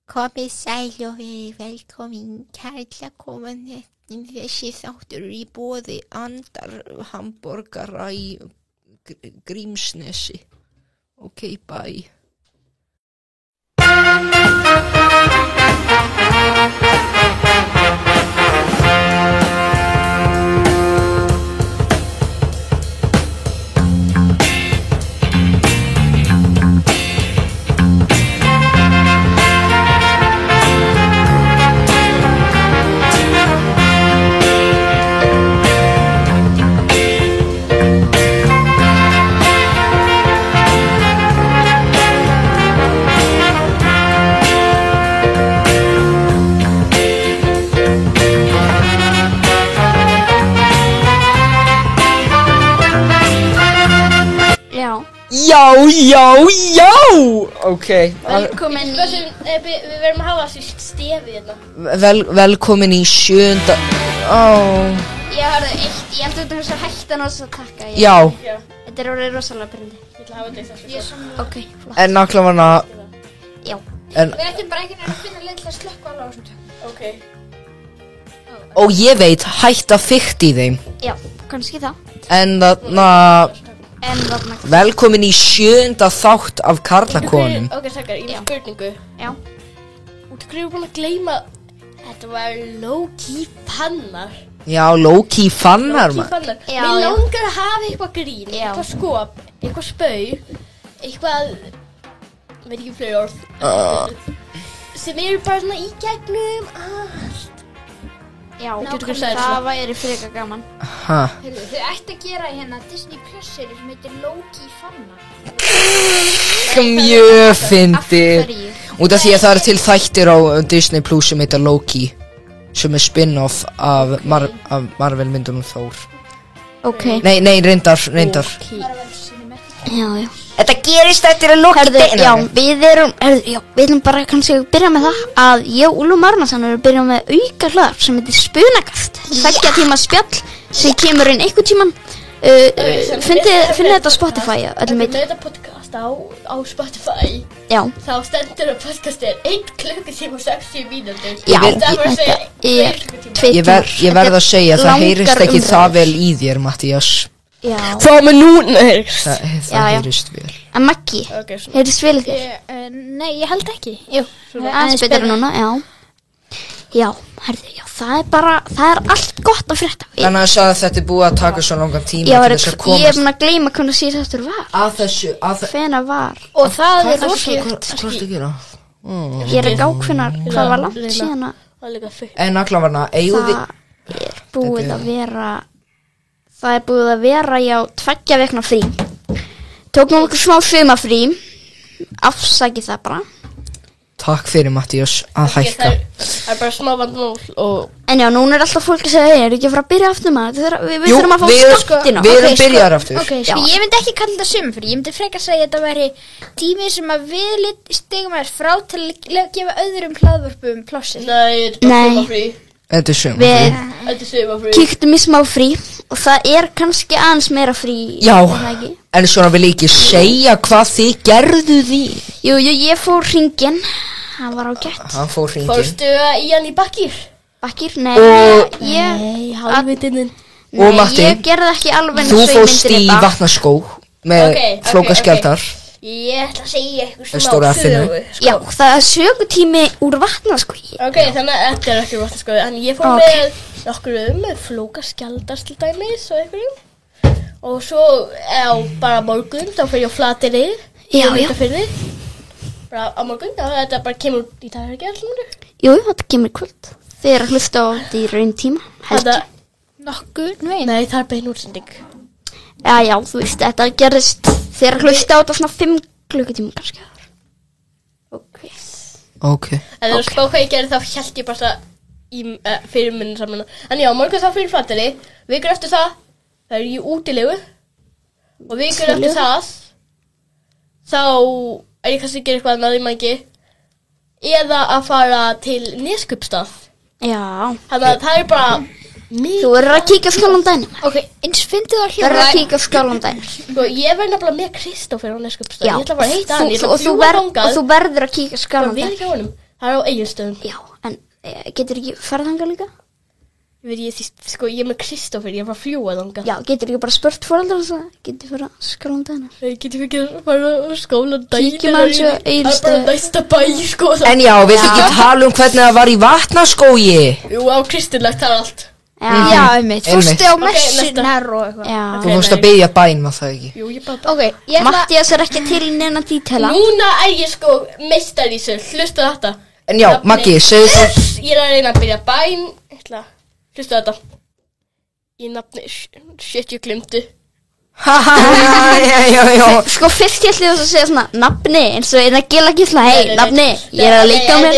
Komið sæl og verið velkomin kærlega komin þessi þáttur í boði Andar hamborgara í Grímsnesi. Ok, bye. Já, ok. Velkomin í... Við verðum að hafa þessi stefi hérna. Velkomin í 7. Ég hafði eitt, ég heldur þetta þess að hætta náttúrulega að taka. Já. Þetta orðið rosalega byrjandi. Ég ætla að hafa þetta í þessu. Ok, flott. En nákvæmlega... Já. Við ættum bara einhvern veginn að finna leið til að slökkva alveg á þessum tökum. Ok. Og ég veit, hætta fykt í þeim. Já, kannski það. En velkomin í 7. þátt af Karlakonum. Ok, takkar, ég með spurningu. Já. Út af hverju búin að gleyma... Þetta var low-key fannar. Já, low-key fannar, Low-key fannar. Mér langar að hafa eitthvað grín, eitthvað skop, eitthvað spau, eitthvað... Veit ekki fleiri orð. Sem eru bara svona í gegnum allt. Já, það væri frekar gaman. Heyrðu, þið ætti að gera hérna Disney Plus seríu sem heitir Low-key fannar. Mjög fyndið. Út af því að það eru til þættir á Disney Plus sem heitir Loki, sem er spin-off af Marvel myndunum Thor. Ok. Nei, reyndar. Já. Þetta gerist eftir að Loki deyna. Já, við erum bara kannski að byrja með það að ég og Úlfur Marmarsson erum að byrja með auka hlaðvarp sem heitir Spunakast. 2 tíma spjall sem kemur inn einhvern tíman. Finnið þetta á Spotify, öllum veit. Þetta podcast á Spotify. Já. Þá stendur að podcast er 1 klukkutíma og 60 mínútur. Já, þetta er 2 tímar. Ég verð að segja, það heyrist ekki það vel í þér, Mattías. Já. Það með núna það heyrist vel. En Maggi, heyrist vel í þér? Nei, ég held ekki. Jú, aðeins betur núna, já. Já, herðu, já, það er allt gott að frétta. Þannig að sagði að þetta er búið að taka svo langan tíma til þess að komast. Ég er búin að gleyma hvernig síðan þetta var. Að þessu, hvenær var. Og það er rosalegt. Hvað ertu að gera? Ég er ekki á hvað var langt síðan að. En naglavarna, eigum við. Það er búið að vera, já, 2 vikna frí. Tókum okkur smá sumafrí. Afsakið það bara. Takk fyrir, Mattías, að hækka. Það er bara smá vandamál og... En já, núna er alltaf fólk að segja, er ekki að fara að byrja aftur maður? Við þurfum að fá skottina. Við erum byrjar aftur. Ok, ég myndi ekki kalla þetta sumafrí. Ég myndi frekar segja að þetta væri tími sem að við stigum aðeins frá til að gefa öðrum hlaðvörpum plássið. Nei. Þetta er sumafrí. Við kíktum í smá frí og það er kannski aðeins meira frí. Já, en svona vil ég ekki segja hvað þið gerðuð í. Jú, ég fór hringinn. Það var ágætt. Hann fór hringinn. Fórstu í hann í Bakkir? Bakkir? Nei, halvvitinn. Og Matti, ég gerði ekki alveg þú fórst í vatnaskó með flókaskjaldar. Ég ætla að segja eitthvað smá sögu. Já, það er sögutími úr vatnaskói. Ok, þannig að þetta er ekki vatnaskói. En ég fór með nokkur með flókaskjaldar til dæmis og eitthvað. Og svo bara morgun, þá fyrir ég á Flateyri. Já. Bara á morgun, þetta bara kemur í dag ekki alltaf. Jú, þetta kemur í kvöld. Þið er að hlusta á þetta í raun tíma. Þetta nokkur veginn. Nei, það er bein útsending. Já, þú veist, þetta gerist þegar að hlusta á þetta svona 5 klukkutíma kannski. Ok. En þegar spá hvað ég gerði þá held ég bara í fyrirmunni saman. En já, morgun þá fyrir Flateyri. Vikur eftir það er ég í útilegu. Og vikur eftir það þá er ég kannski að gera eitthvað með því mangi. Eða að fara til Neskupstað. Já. Þannig að það er bara Þú verður að kíka á Skálholmdænum. Ok, eins fyndið að Verður að kíka á Skálholmdænum. Sko, ég verð nefnilega með Kristófer á Neskupstað. Ég ætla bara að heita hann. Og þú verður að kíka á Skálholmdænum. Það á Egilsstöðum. Já, en getur ekki farið þangað líka? Ég er með Kristoffer, ég er bara að fljúga þangað. Já, getur ekki bara spurt foreldrar þess að getur fyrir að skóla daginn? Getur ekki að fara að skóla daginn? Kíkjum aðeins á Egilsstöðum. Það er bara næsta bæ, sko. En já, viltu ekki tala hvernig það var í Vatnaskógi? Jú, á kristilegt, það allt. Já, einmitt. Fórstu á messunar og eitthvað. Þú fórst að biðja bæn, var það ekki? Jú, ég bara... Ok, Mattías er ekki til neina dítela. Núna ég sko meistar í þessu, hlustu þetta. En já, Maggi, segðu þú. Ég er að reyna að byrja bæn, hlustu þetta. Í nafni, shit, ég glimtu. Já. Sko fyrst ég ætli þess að segja svona nafni, eins og eina gila gísla, hei, nafni, ég er að leika mér.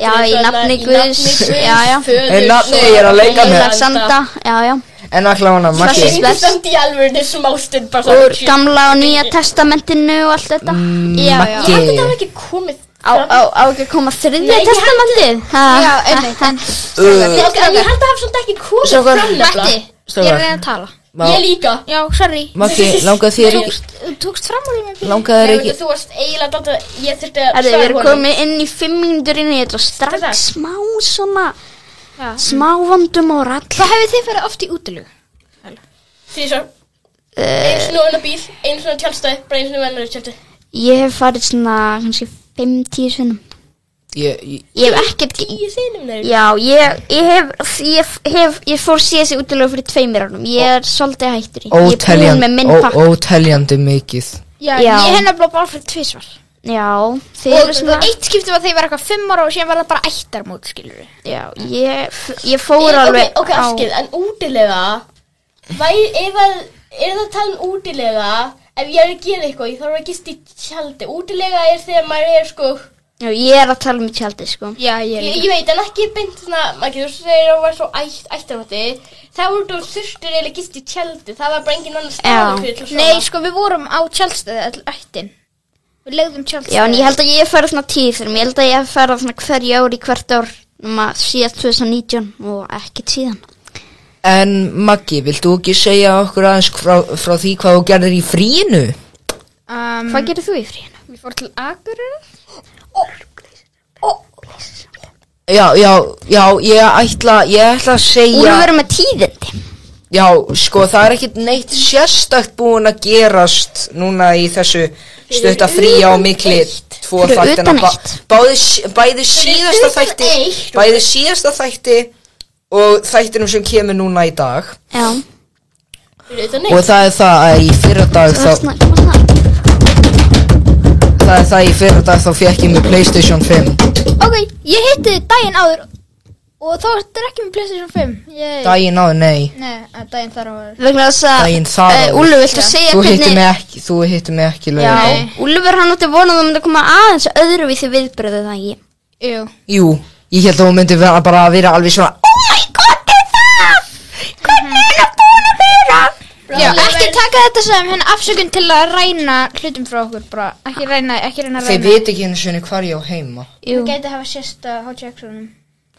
Já, í nafni Guðs, já. Nafni, ég er að leika mér. Alexandra, já. En allavega, Maggi. Samt í alveg smástin bara úr gamla og nýja testamentinu og allt þetta. Já. Ég held að það var ekki komið. Á ekki að koma þriðja testamentið. Já, einmitt. En ég held að það hafði svona ekki komið fram nefnilega. Matti, ég er að reyna að tala. Ég líka. Já, sorry. Maggi, langaði þér ekki? Þú tókst fram úr í mig. Langaði þér ekki? Þú varst eiginlega alltaf, ég þurfti að við erum komið inn í 5 mínútur inn í þetta og strax smá svona, smá vondum og rall. Hvað hefur þið farið oft í útilegu? Þrísvar. Einu svona unna bíl, einu svona tjálstæð, bara einu svona vennar í tjálstæð. Ég hef farið svona, kannski 5-10 sinnum. Ég hef ekkert 10 sinnum þeir. Já, ég fór síðast í útilegu fyrir 2 árum. Ég er svolítið hættur í. Ég er búin með minn pakk. Óteljandi mikið. Já, ég hennar bara fyrir 2 svar. Já, þeir eru svona. Og eitt skipti var þeir var eitthvað 5 ára og síðan var það bara ættarmót, skilur við. Já, ég fór alveg Ok, afskil, en útilega, er það tala um útilega, ef ég er að gera eitthvað, ég þarf að gista í tjaldi. Útilega er þegar maður er sko. Já, ég er að tala um tjaldi, sko. Já, ég veit, en ekki beint svona, maður getur segir að það var svo ættarmóti. Það voru þú þurftur eiginlega gist í tjaldi, það var bara engin annar staður fyrir til svona. Nei, sko, við vorum á tjaldstæði all ættin. Við legðum tjaldstæði. Já, en ég held að ég færa svona 10 þegar, ég held að ég færa svona hverju ári hvert ár, síðast 2019 og ekkert síðan. En Maggi, viltu ekki segja okkur aðeins frá því hvað þú gerðir í fríinu? Hvað gerir þú í fríinu? Við fórum til Akureyrar. Já, ég ætla að segja. Úlfur með tíðindi. Já, sko, það er ekkert neitt sérstakt búin að gerast núna í þessu stutta fría á mikli 2 þættina. Bæði síðasta þætti og þættinum sem kemur núna í dag. Já. Og það er það að í fyrradag þá fekk ég með PlayStation 5. Ok, ég hitti daginn áður og þá er þetta ekki með PlayStation 5. Daginn áður, nei. Nei, daginn þar áður. Vegna þess að Úlfur, viltu segja hvernig? Þú hittir mig ekki lög. Já, Úlfur hann átti vonað að það myndi að koma aðeins öðruvísi viðbröðu það ekki. Jú, ég held að hún myndi bara að vera alveg svona oh my god, er það? Hvernig er það búin að vera? Já, ekki taka þetta sem henni afsökun til að ræna hlutum frá okkur, bara ekki reyna að ræna. Þeir veit ekki henni svona hvar ég á heima. Það gæti hafa sérst að HTX-unum.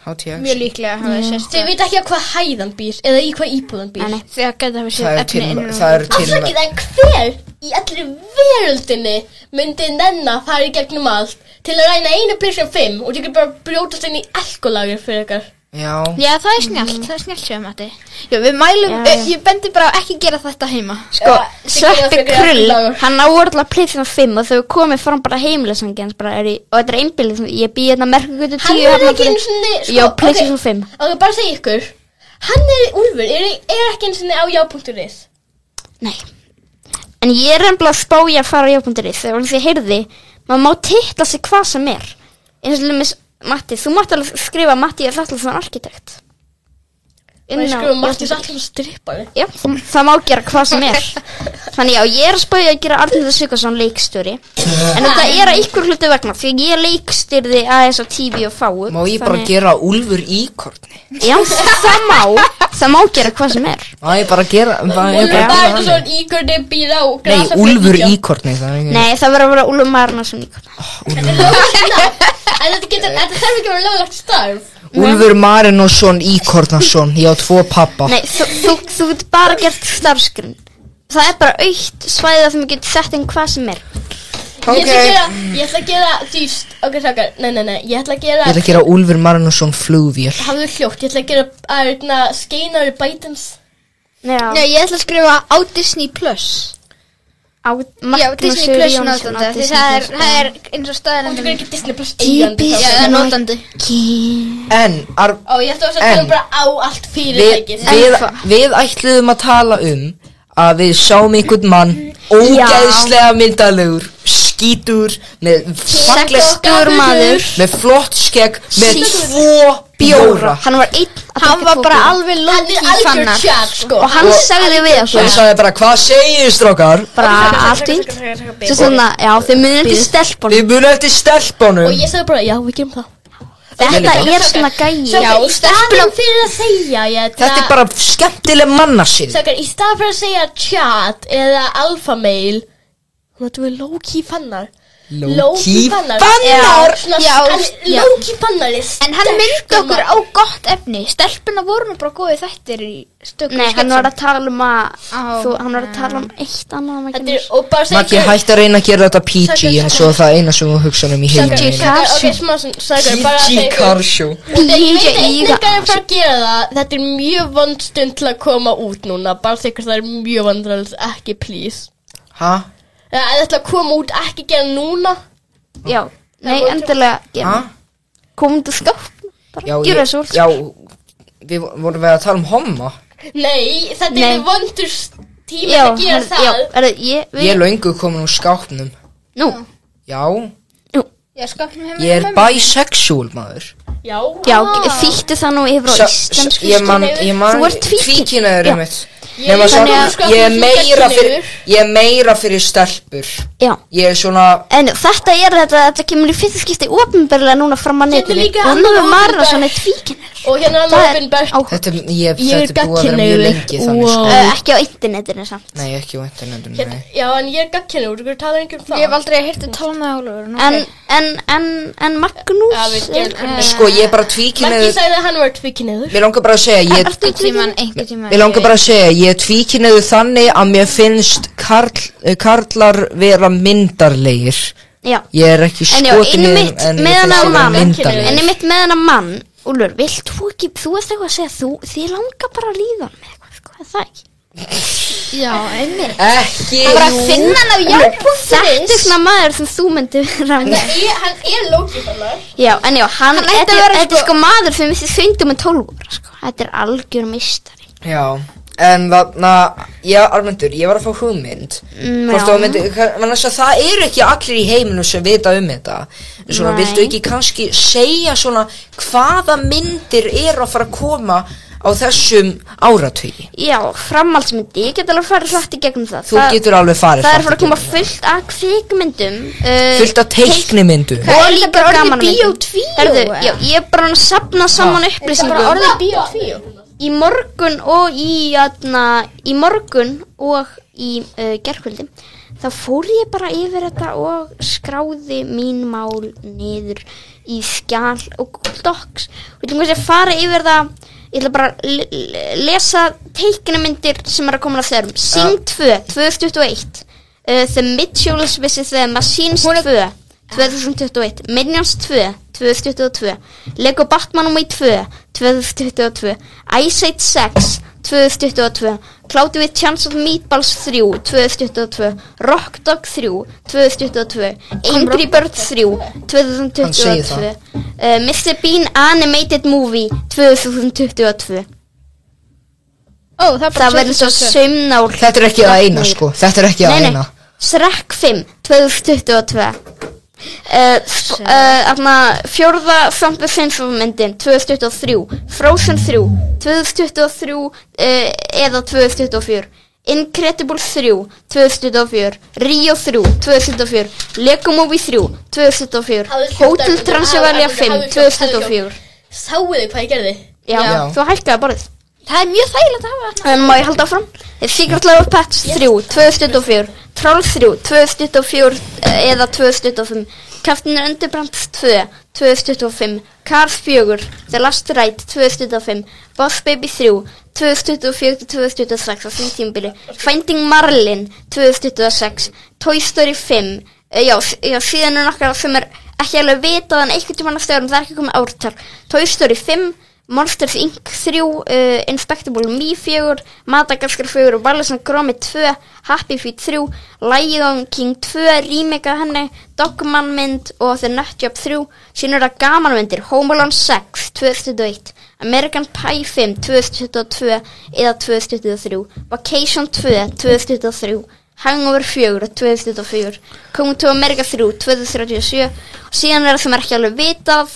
HTX? Mjög líklega hafa sérst. Þeir veit ekki á hvað hæðan býr eða í hvað íbúðan býr. Nei, þeir gæti hafa sérst efni innum. Afsakið, en hver í allri veröldinni myndi nenna að fara í gegnum allt til að ræna einu PlayStation 5 og þið bara brjótast inn í alkólagur fyrir ykkar? Já, það er snjallt sem Matti. Já, við mælum, ég bendi bara ekki gera þetta heima. Sko, Sveppi Krull, hann á orðlega PlayStation 5 og þau komið fram bara heimilisangið hans bara, og þetta er einbílið, ég býð hérna Merkurgötu 10. Hann er ekki eins og já, PlayStation 5. Og bara segja ykkur, Úlfur er ekki eins og á já.is. Nei, en ég er ennbla að spája að fara á já.is, þegar því heyrði, maður má titla sig hvað sem er. Eins og lumis, Matti, þú mátt alveg skrifa Matti er alltaf svona arkitekt. Það skrifa Matti er alltaf strippari. Já, það má gera hvað sem er. Þannig já, ég er að spauja að gera Arnaldur Sigurðsson leikstjóri. En þetta er að ykkur hluti vegna, því ég leikstýrði aðeins á TV og fáu. Má ég bara gera Úlfur íkorni? Já, það má gera hvað sem er. Má ég bara gera Úlfur bara svona íkorni býr á Nei, Úlfur íkorni. Nei, það verður að vera Úlfur Marnason íkorni. En þetta þarf ekki að vera löglegt starf. Úlfur Marinason Íkornason. Ég á 2 pappa. Nei, þú getur bara gert starfsgrunn. Það er bara aukt svæðið að þú getur sett inn hvað sem er. Ég ætla að gera dýst. Ok, sakar, nei. Ég ætla að gera Úlfur Magnússon flugvél. Hafðu hljótt, ég ætla að gera Skeinar Bætens. Nei, ég ætla að skrifa á Disney Plus. Já, Disney Plus notandi. Það er eins og staðan. Þú ekki Disney Plus eigandi. Já, það er notandi. Ég ætla að tala bara á allt fyrirtækið. Við ætluðum að tala að við sáum einhvern mann ógeðslega myndalegur, skítur með sextur maður með flott skegg með 2 bjóra. Hann var bara alveg low-key fannar og hann sagði við okkur. Hann sagði bara, hvað segir strákar? Bara allt fínt. Svo svona, já, þið munið eftir stelpunum. Við munið eftir stelpunum. Og ég sagði bara, já, við gerum það. Þetta er svona gæi. Já, í staðan fyrir að segja þetta er bara skemmtileg mannasinn. Í staðan fyrir að segja chat eða alpha mail, þú er low-key fannar. Low-key fannar? Low-key fannar. En hann myndi okkur á gott efni. Stelpuna voru nú bara góði þættir í stökum. Nei, hann var að tala um eitt annað. Maggi, hætti að reyna að gera þetta PG eins og það eina sem þú hugsaðum í heiminu. PG Carshow. Ég veit ekki að fara að gera það. Þetta er mjög vond stund til að koma út núna. Bara þegar það er mjög vandrarlega, ekki please. Hæ? Það ætla að koma út, ekki gera núna. Já, nei, endilega komum til skápn. Bara gera þessu. Já, við vorum að tala um homma. Nei, þetta er vondur tími að gera það. Ég er löngu komin úr skápnum. Nú? Já. Ég er bisexual maður. Já, þýtti það nú yfir á íslensku. Ég man tvíkynhneigður mitt. Ég er meira fyrir stelpur. Já. Ég er svona. En þetta kemur í fyrsta skipti opinberlega núna fram að netinu. Úlfur Magnússon er tvíkynhneigður. Og hérna er opinbert. Þetta er búið að vera mjög lengi þannig. Ekki á internetinu samt. Nei, ekki á internetinu, nei. Já, en ég er gagnkynhneigður, þú talar ekki um það. Ég hef aldrei heyrt að tala með Úlfur. En Magnús Sko, ég er bara tvíkynhneigður. Maggi sagði að hann var tvíkynhneigður. Mér langar bara að segja ég er tvíkynhneigður þannig að mér finnst karlar vera myndarlegir. Já. Ég er ekki skotin en ég finnst en einmitt með hennar mann, Úlfur, vilt þú ekki, þú ert eitthvað að segja, þið langar bara að líða með eitthvað, sko, er það ekki? Já, einmitt. Ekki. Það var að finna hann á Járn.is. Þetta er svona maður sem þú myndi vera með. Hann er low-key fannar. Já, en já, þetta er sko maður sem við svindum með 12 ára, sko. Þetta er algjör mistari. Já. En Armendur, ég var að fá hugmynd. Það eru ekki allir í heiminu sem vita þetta. Svona, viltu ekki kannski segja svona hvaða myndir eru að fara að koma á þessum áratugi? Já, framhaldsmyndi, ég get alveg farið hratt í gegnum það. Þú getur alveg farið hratt í gegnum það. Það er að koma fullt af kvikmyndum. Fullt af teiknimyndum. Og líka gamanmyndum. Herðu, já, ég er bara að safna saman upplýsingum. Það er bara orðið Bíó 2. Í morgun og í gærkvöldi þá fór ég bara yfir þetta og skráði mín mál niður í skjal og Google Docs. Við ætlum að fara yfir það. Ég ætla bara að lesa teiknimyndir sem er að koma á þeirum. Sing 2, 2021. The Mitchells vs. The Machines 2, 2021. Minions 2, 2022. Lego Batman Movie 2, 2022. Ice Age 6, 2022. Cloudy with Chance of Meatballs 3, 2022. Rock Dog 3, 2022. Angry Birds 3, 2022. Mr. Bean Animated Movie 2022. Það verður svo saumnál. Þetta er ekki það eina, sko. Þetta er ekki það eina. Shrek 5, 2022. Fjórða Thumper Simpson-myndin 2023. Frozen 3 2023 eða 2024. Incredibles 3 2024. Rio 3 2024. Lego Movie 3 2024. Hotel Transylvania 5 2024. Sáuðu hvað ég gerði? Já, þú hækkaði borðið. Það er mjög þægilegt að hafa. En má ég halda áfram? Secret Life of Pets 3 2024. Trolls 3 2024 eða 2025. Captain Underpants 2 2025. Cars 4 The Last Ride 2025. Boss Baby 3 2024-2026 á þeim tímabili. Finding Marlin 2026. Toy Story 5 Já, síðan nokkrar sem ekki alveg vitað en einhvern tímann að stöðum, það ekki komið ártal. Toy Story 5, Monsters Inc. 3, Inspectable Me 4, Madagascar 4, Wallace & Gromit 2, Happy Feet 3, Lion King 2, remake af henni, Dogman mynd og The Nutjob 3. Síðan það gamanmyndir, Home Alone 6 2021, American Pie 5 2022 eða 2023, Vacation 2 2023, Hangover 4 2024, Coming to America 3 2037 og síðan það sem ekki alveg vitað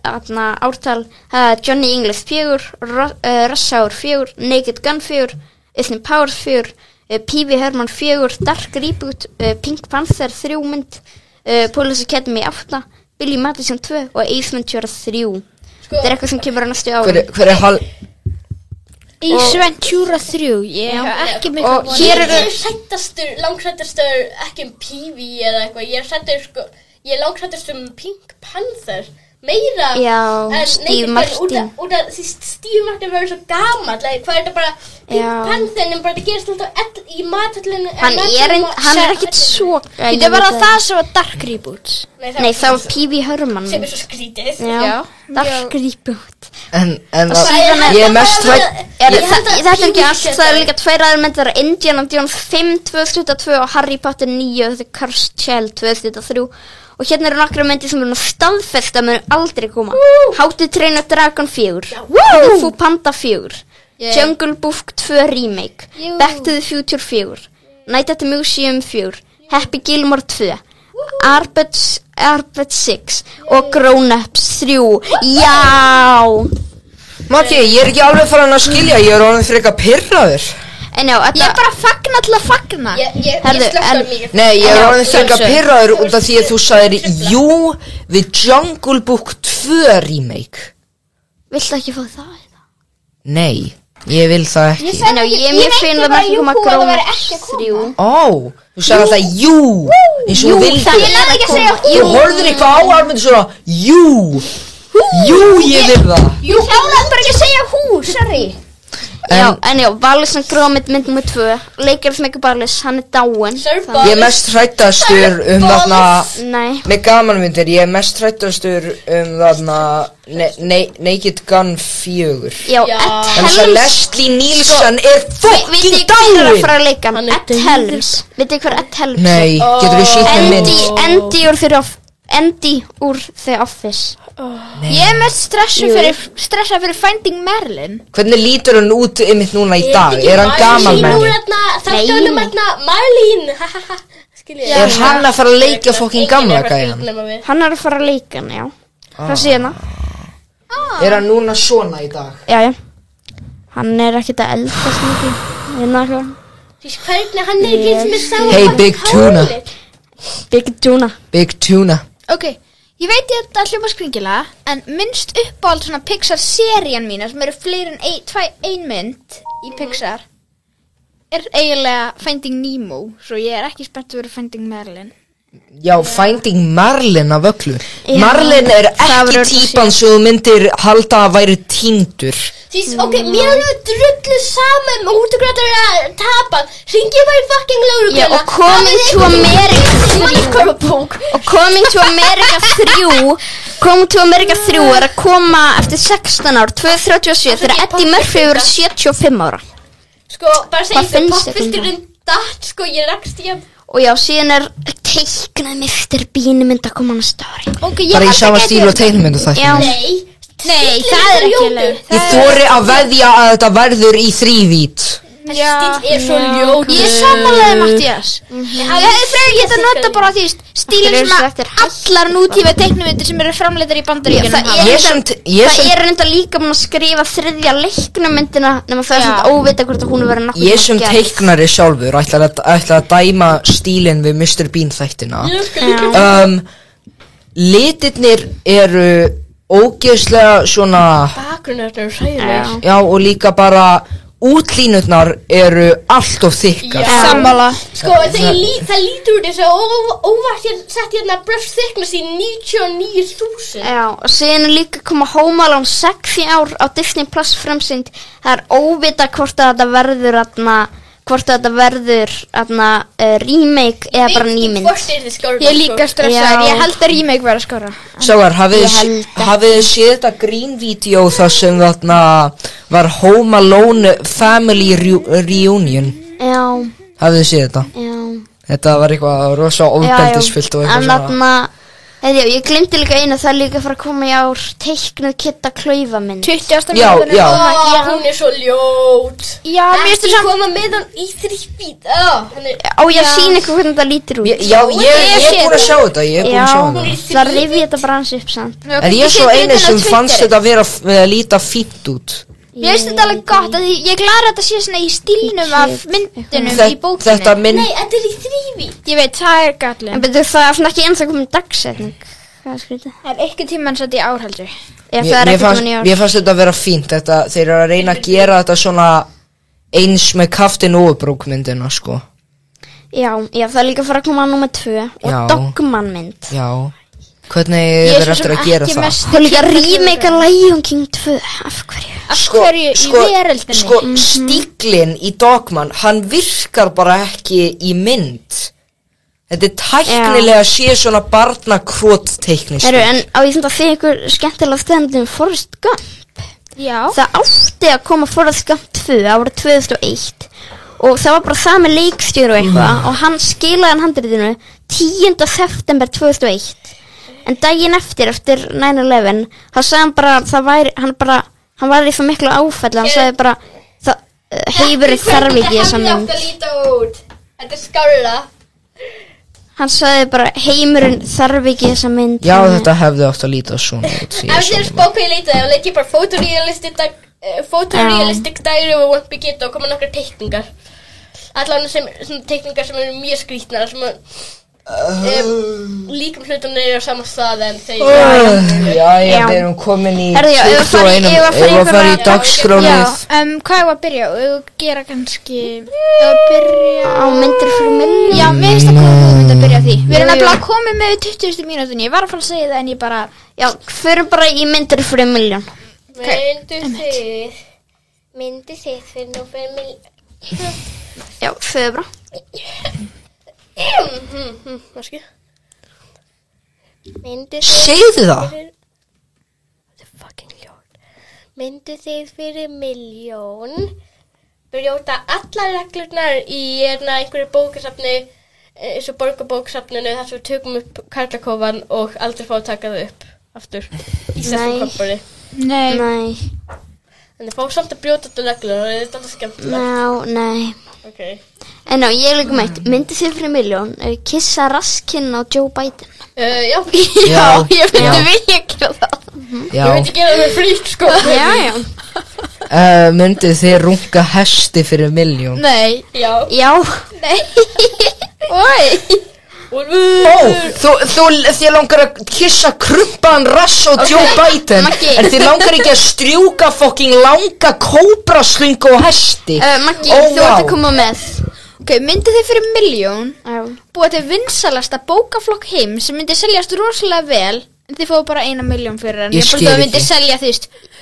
ártal Johnny English 4, Rush Hour 4, Naked Gun 4, Austin Powers 4, Pee-wee Herman 4, Dark Reboot, Pink Panther 3 mynd, Police Academy 8, Billy Madison 2 og Ace Ventura 3. Þetta eitthvað sem kemur á næstu ári. Hver Ace Ventura 3, ég hef ekki mikla og hér er langsættastur ekki Pee-wee eða eitthvað, ég er langsættastur Pink Panther meira en Steve Martin út af því Steve Martin verður svo gamall, hvað er þetta bara Pink Panther en bara það gerist alltaf í mathallinu hann er ekkert svo þetta var það sem var Dark Reboot nei það var Pee-wee Herman sem er svo skrítið Dark Reboot en ég er mest þetta er ekki allt, það er líka 2 aðrar myndir Indiana Jones 5 2022 og Harry Potter 9 The Cursed Child 2003 og hérna eru nokkra myndir sem eru staðfest að munu aldrei koma. How to Train a Dragon 4, Kung Fu Panda 4, Jungle Book 2 remake, Back to the Future 4, Night at the Museum 4, Happy Gilmore 2, Arbet 6 og Grown Ups 3. Já! Maggi, ég er ekki alveg farin að skilja, ég er orðin frekar pirraður. En já, ég er bara að fagna til að fagna. Ég slökk mikið. Nei, ég er orðin frekar pirraður út af því að þú sagðir jú við Jungle Book 2 remake. Viltu ekki fá það? Nei, ég vil það ekki. En já, ég finn það ekki koma Grown Ups 3. Þú sagði alltaf jú eins og þú vildi. Ég nefnir ekki að segja Þú horfðir eitthvað á Armand svona jú, ég vil það. Jú, þá er bara ekki að segja hú, sorry. En já, Wallace & Gromit mynd nr. 2, Leikar sem ekki Wallace, hann er dáinn. Ég er mest hrættastur þarna með gamanmyndir, ég er mest hrættastur þarna Naked Gun 4. Já, Ed Helms Leslie Nielsen er fucking dáinn. Vitið hver að leika hann? Ed Helms. Vitið hver Ed Helms? Nei, getur við sýnt með mynd? Andy úr The Office. Ég er mest stressað fyrir Finding Merlin. Hvernig lítur hann út einmitt núna í dag? Er hann gaman með því? Marlene. Er hann að fara að leika fokkin gamla gæjan? Hann er að fara að leika hann, já. Það sé hana. Er hann núna svona í dag? Já. Hann er ekkert að eldast mikið. Því hvernig hann er ekki sem er sá. Hey, Big Tuna. Ok, ég veit ég að þetta hljóma skringilega, en minnst uppáhald svona Pixar-serían mína sem eru fleiri en ein mynd í Pixar er eiginlega Finding Nemo, svo ég er ekki spennt að vera Finding Merlin. Já, Finding Merlin af öllu. Marlin er ekki típan sem þú myndir halda að væri týndur. Ok, mér er alveg drullu saman með útugrættur að tapa. Hringi bara í fucking lögregluna. Já, og Coming to America 3 er að koma eftir 16 ár, 2037, þegar Eddie Murphy verður 75 ára. Sko, bara segja popfiskurinn datt, sko, ég rakst í hann. Og já, síðan er teiknað Mr. Bean mynd að koma næsta ári. Bara í sama stíl og teiknumyndu það. Nei, það er ekki leið. Ég þori að veðja að þetta verður í 3-vít. Stíl er svo ljótur. Ég samanlega Mattías. Ég hefði frekar geta nota bara því stílinn svona allar nútíma teiknumyndir sem eru framleiddar í Bandaríkjunum. Það er reynda líka að skrifa 3. leiknumyndina nema það er svona óvita hvort að hún verður nokkuð. Ég sem teiknari sjálfur ætla að dæma stílinn við Mr. Bean þættina. Litirnir eru ógeðslega svona bakgrunnarnir eru hræðilegir. Já, og líka bara útlínurnar eru allt of þykkar. Sammála. Sko, það lítur út þess að óvart ég sett hérna brush thickness í 99.000. Já, og síðan er líka koma Home Alone 6 ár á Disney Plus frumsýnd. Það er óvita hvort að þetta verður hvort þetta verður remake eða bara nýmynd. Ég er líka stressaður, ég held að remake verður skárra. Ságar, hafið þið séð þetta Green-vídeó þar sem þarna var Home Alone Family Reunion? Já. Hafið þið séð þetta? Já. Þetta var eitthvað rosa ofbeldisfullt og eitthvað svona. Ég glemdi líka einu, það er líka að fara að koma í ár teiknuð Kidda Klaufamynd. 20. Já. Hún er svo ljót. Já, mér finnst það koma með hann í 3-bít. Á ég að sína ykkur hvernig það lítur út. Já, ég er búin að sjá þetta, Það rifið þetta bara hans upp samt. En ég er svo einu sem fannst þetta að líta fínt út. Ég veist þetta alveg gott að ég glæði að þetta sé svona í stílnum af myndunum í bókinni. Þetta mynd... Nei, þetta er í 3-bít. Ég veit, það er gallin. En betur það er ekki eins að koma dagsetning. Hvað er skrítið? Það er ekki tímann satt í árhaldur. Mér fannst þetta að vera fínt. Þeir eru að reyna að gera þetta svona eins með Kaftin Overbrook-myndina, sko. Já, það er líka að fara að koma númer 2 og Dogman-mynd. Já. Hvernig er eftir að gera það? Það er líka remake að Lion King 2. Af hverju? Af hverju í veröldinni? Sko, stíglinn í Dogman, hann virkar bara ekki í mynd. Þetta er tæknilega sé svona barnakrót teiknist. En á ég þetta fyrir ykkur skemmtilega stendum Forrest Gump. Já. Það átti að koma Forrest Gump 2 árið 2001. Og það var bara það með leikstjóri og eitthvað. Og hann skilaði hann handritinu 10. september 2001. En daginn eftir 9/11 þá sagði hann bara hann var í það miklu áfælli, hann sagði bara heimurinn þarf ekki þessa mynd. Þetta er skála. Hann sagði bara heimurinn þarf ekki þessa mynd. Já, þetta hefði átt að líta svona út. Ef þér spók hvað ég leitaði og leikið bara photorealistic diary of a Wimpy Kid og koma nokkra teikningar. Allan svona teikningar sem eru mjög skrítnar sem líkum hlutunni eru á sama stað en þeir Jæja, við erum komin í 21 og fara í dagskránið. Hvað var að byrja? Gera kannski byrja á myndir fyrir milljón. Já, mér finnst það komið að byrja því. Við erum nefnilega komið með 20. mínútunni. Ég var að fara að segja það en ég bara förum bara í myndir fyrir milljón. Myndu þið fyrir nú fyrir milljón. Já, þau er bra. Segðu það. Myndu þið fyrir milljón brjóta allar reglurnar í einhverju bókasafni eins og borgarbókasafninu þar sem við tökum upp karlakófan og aldrei fá að taka það upp aftur í þessum kompari. Nei. En þið fá samt að brjóta þetta reglur og þetta er alltaf skemmtilegt. Nei. Okay. En ég er líka meitt, myndi þið fyrir milljón kissa raskinn á Joe Biden? Já, ég myndi vilja gera það. Ég myndi gera það með flýtt, sko. Já. Myndið þið runga hesti fyrir milljón? Nei. Já. Nei. Oi. Þið langar að kissa krumpaðan rass á Joe Biden en þið langar ekki að strjúka fucking langa kóbraslöngu og hesti. Maggi, þú ert að koma með. Ok, myndi þið fyrir milljón búið til vinsalasta bókaflokk heim sem myndi seljast rosalega vel en þið fóðu bara 1 milljón fyrir hann. Ég skil ekki. Það myndi selja því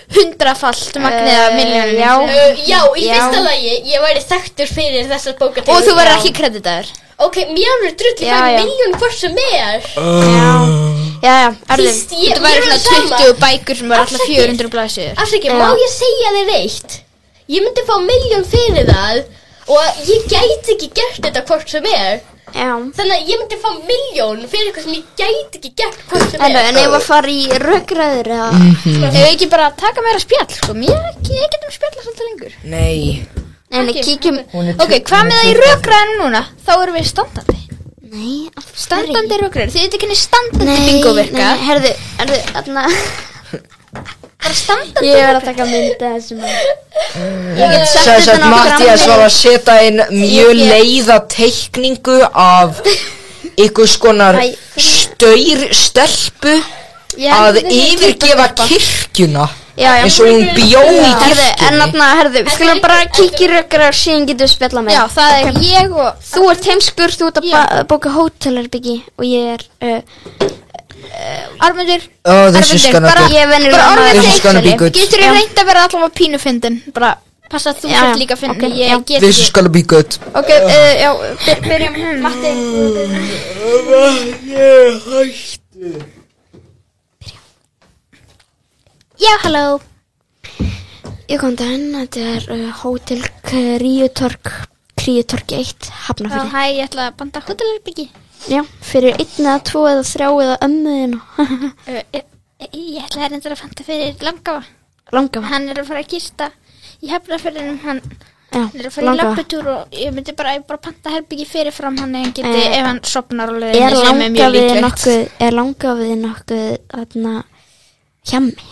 100-falt magniða miljónum. Já, í fyrsta lagi ég væri þekktur fyrir þessar bókategundir. Og þú verður ekki kreditaður. Ok, mér er drulli fyrir milljón hvort sem er. Já, þetta væri svona 20 bækur sem var alltaf 400 blaðsíður. Afsakið, má ég segja þér eitt? Ég myndi fá milljón fyrir það og ég gæti ekki gert þetta hvort sem er. Já. Þannig að ég myndi fá milljón fyrir eitthvað sem ég gæti ekki gert hvort sem er. En ef að fara í rökræður eða ef ekki bara taka meira spjall, sko. Ég getum spjalla svolítið lengur. Nei. En kíkjum. Ok, hvað með það í rökræðinu núna? Þá erum við standandi. Nei, standandi rökræður. Þið veit ekki henni standandi bingo virka. Nei, herðu, þarna bara standandi. Ég er að taka mynda þessum. Ég get sett þetta Mattías var að setja inn mjög leiða teikningu af einhvers konar staurstelpu að yfirgefa kirkjuna eins og hún bjó í kirkjunni. En herðu, við skulum bara kíkja í rökrar síðan getum við spjalla með. Já, það er ég og þú ert heimskur, þú ert að bóka hótelherbyggi og ég er Armundur, this is gonna bara be ég venur this is gonna be good. getur ég reynt að vera allavega pínufindin bara Passa að þú sett líka að finna. Ég get This is gonna be good. Ok, já, byrjum Matti. Ég hætti. Já, halló. Ég kom til henn, þetta Hótel Kríutorg 1, Hafnarfirði. Hæ, ég ætla að banda hótelherbyggi. Já, fyrir 1 eða 2 eða 3 eða ömmuðina. Ég ætla að reynda að fanta fyrir Langafa. Langafa? Hann að fara að gista í Hafnarfirðinum, hann að fara í Langafa. löpputúr og ég myndi bara panta herbyggi fyrirfram hann en geti ef hann sopnar og Er Langafið nokkuð þarna hjammi?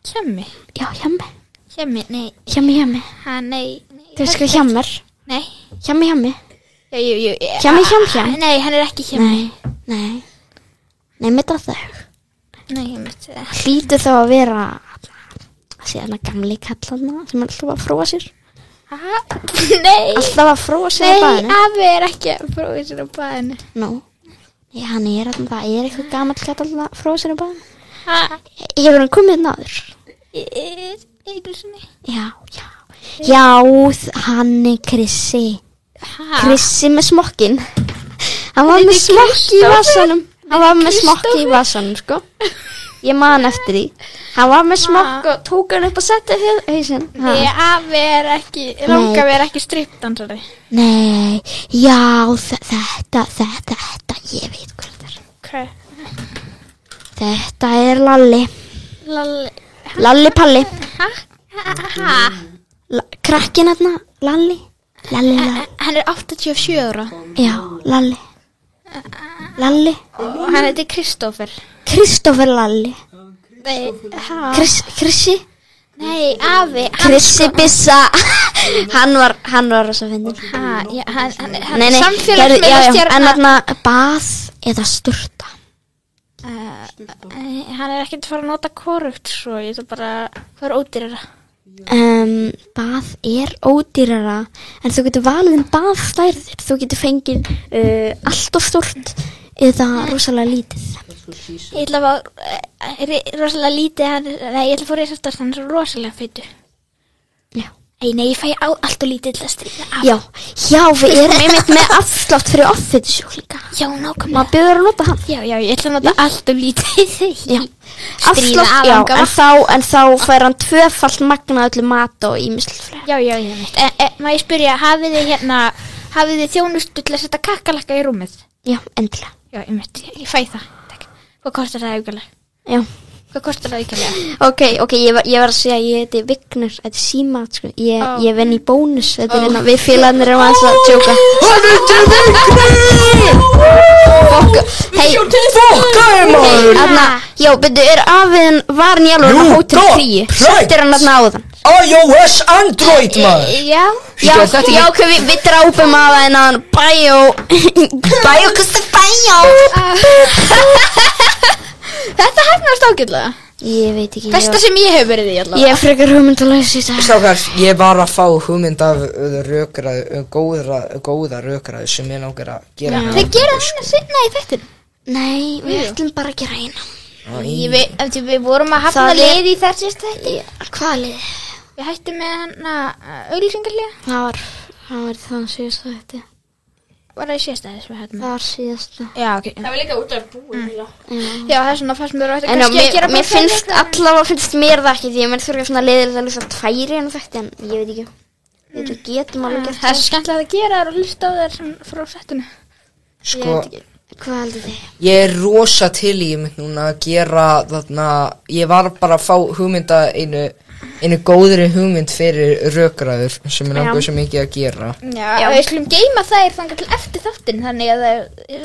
Hjemmi? Já, hjammi. Hjemmi, nei. Hjammi. Ha, nei. Þú veist hvað hjammer? Nei. Hjammi. Jú. Hjammi. Nei, hann er ekki hjemmi. Nei, með það. Nei, ég myndi það. Hlýtur þá að vera síðan að gamli kallana sem alltaf að fróa sér. Nei. Alltaf að fróa sér á baðinu. Nei, afi er ekki að fróa sér á baðinu. Nei, hann er að það er eitthvað gamall kall að fróa sér á baðinu. Hefur hann komið náður? Einu sinni. Já, hann er Krissi. Krissi með smokkin. Hann var með smokki í vasanum. Sko. Ég man eftir því. Hann var með smokk og tók hann upp og setti hausinn. Nei, afi er ekki, Langafi er ekki strippdansari. Nei, já, þetta, ég veit hvað þetta er. Hvað? Þetta er Lalli. Lalli Palli. Krakkin hérna, Lalli. Hann er 87 ára. Já, Lalli. Og hann heitir Kristófer Lalli. Nei, Krissi. Nei, afi. Krissi Bissa. Hann var rosa fyndinn. Hann er samfélagsmiðlastjarna. En þarna bað eða sturta. Hann er ekkert að fara að nota korugt svo ég ætla bara hvað er ódýrara. Bað er ódýrara en þú getur valið baðstærðir. Þú getur fengið allt of stort eða rosalega lítið. Ég ætla að rosalega lítið nei, ég ætla að fóra í sérstast hann er rosalega feitu. Já. Nei, ég fæ allt og lítið til að stríða af. Já, við erum einmitt með afslátt fyrir offitusjúklinga. Já, nákvæmlega. Maður bjóður að nota hann. Já, ég ætla að nota allt og lítið. Já. Afslátt, en þá fær hann 2-falt magna öllu mat og ýmislegt fleira. Já, ég veit. Má ég spyrja, hafið þið þjónustu til að setja kakkalakka í rúmið? Já, endilega. Já, ég veit, ég fæ það. Takk. Hvað kostar það aukalega? Já. Hvað kostar það aukalega? Ok, ég var að segja að ég heiti Vignir, þetta er símat, sko. Ég vinn í bónus, þetta er við félagarnir erum aðeins að tjóka. Hann heitir Vignir! Fokkaði maður! Já, betur, afiðin var hann í alveg á Hótel Kríu. Settir hann þarna áðan. iOS Android maður! Já, ok, við drápum af hennan Bæjó. Þetta hefnast ágætlega. Ég veit ekki. Besta sem ég hef verið í allavega. Ég frekar hugmyndalaus í þetta. Strákar, ég var að fá hugmynd af góða rökræðu sem ég langar að gera. Þið gera hana sinna í þettin? Nei, við ætlum bara að gera eina. Við vorum að hafna lið í þessi þætti. Hvaða lið? Við hættum með hana auglýsingarlið. Það var það síðasta þetta. Var það í síðasta þess við hættum með? Það var síðasta. Já, ok. Það var líka út af búin. Já, það er svona fannst mér að mér finnst mér það ekki því að mér þurfa svona leiðir að lýsa 2 en þetta en ég veit ekki. Við getum alveg gert það. Það er svo skemmtilega að gera og lista á þér frá settinu. Sko, hvað heldur þið? Ég er rosa til í mig núna að gera þarna, ég var bara að fá hugmynda einu góðri hugmynd fyrir rökræður sem er náttúrulega svo mikið að gera. Já, við skulum geima þær þangar til eftir þáttinn þannig að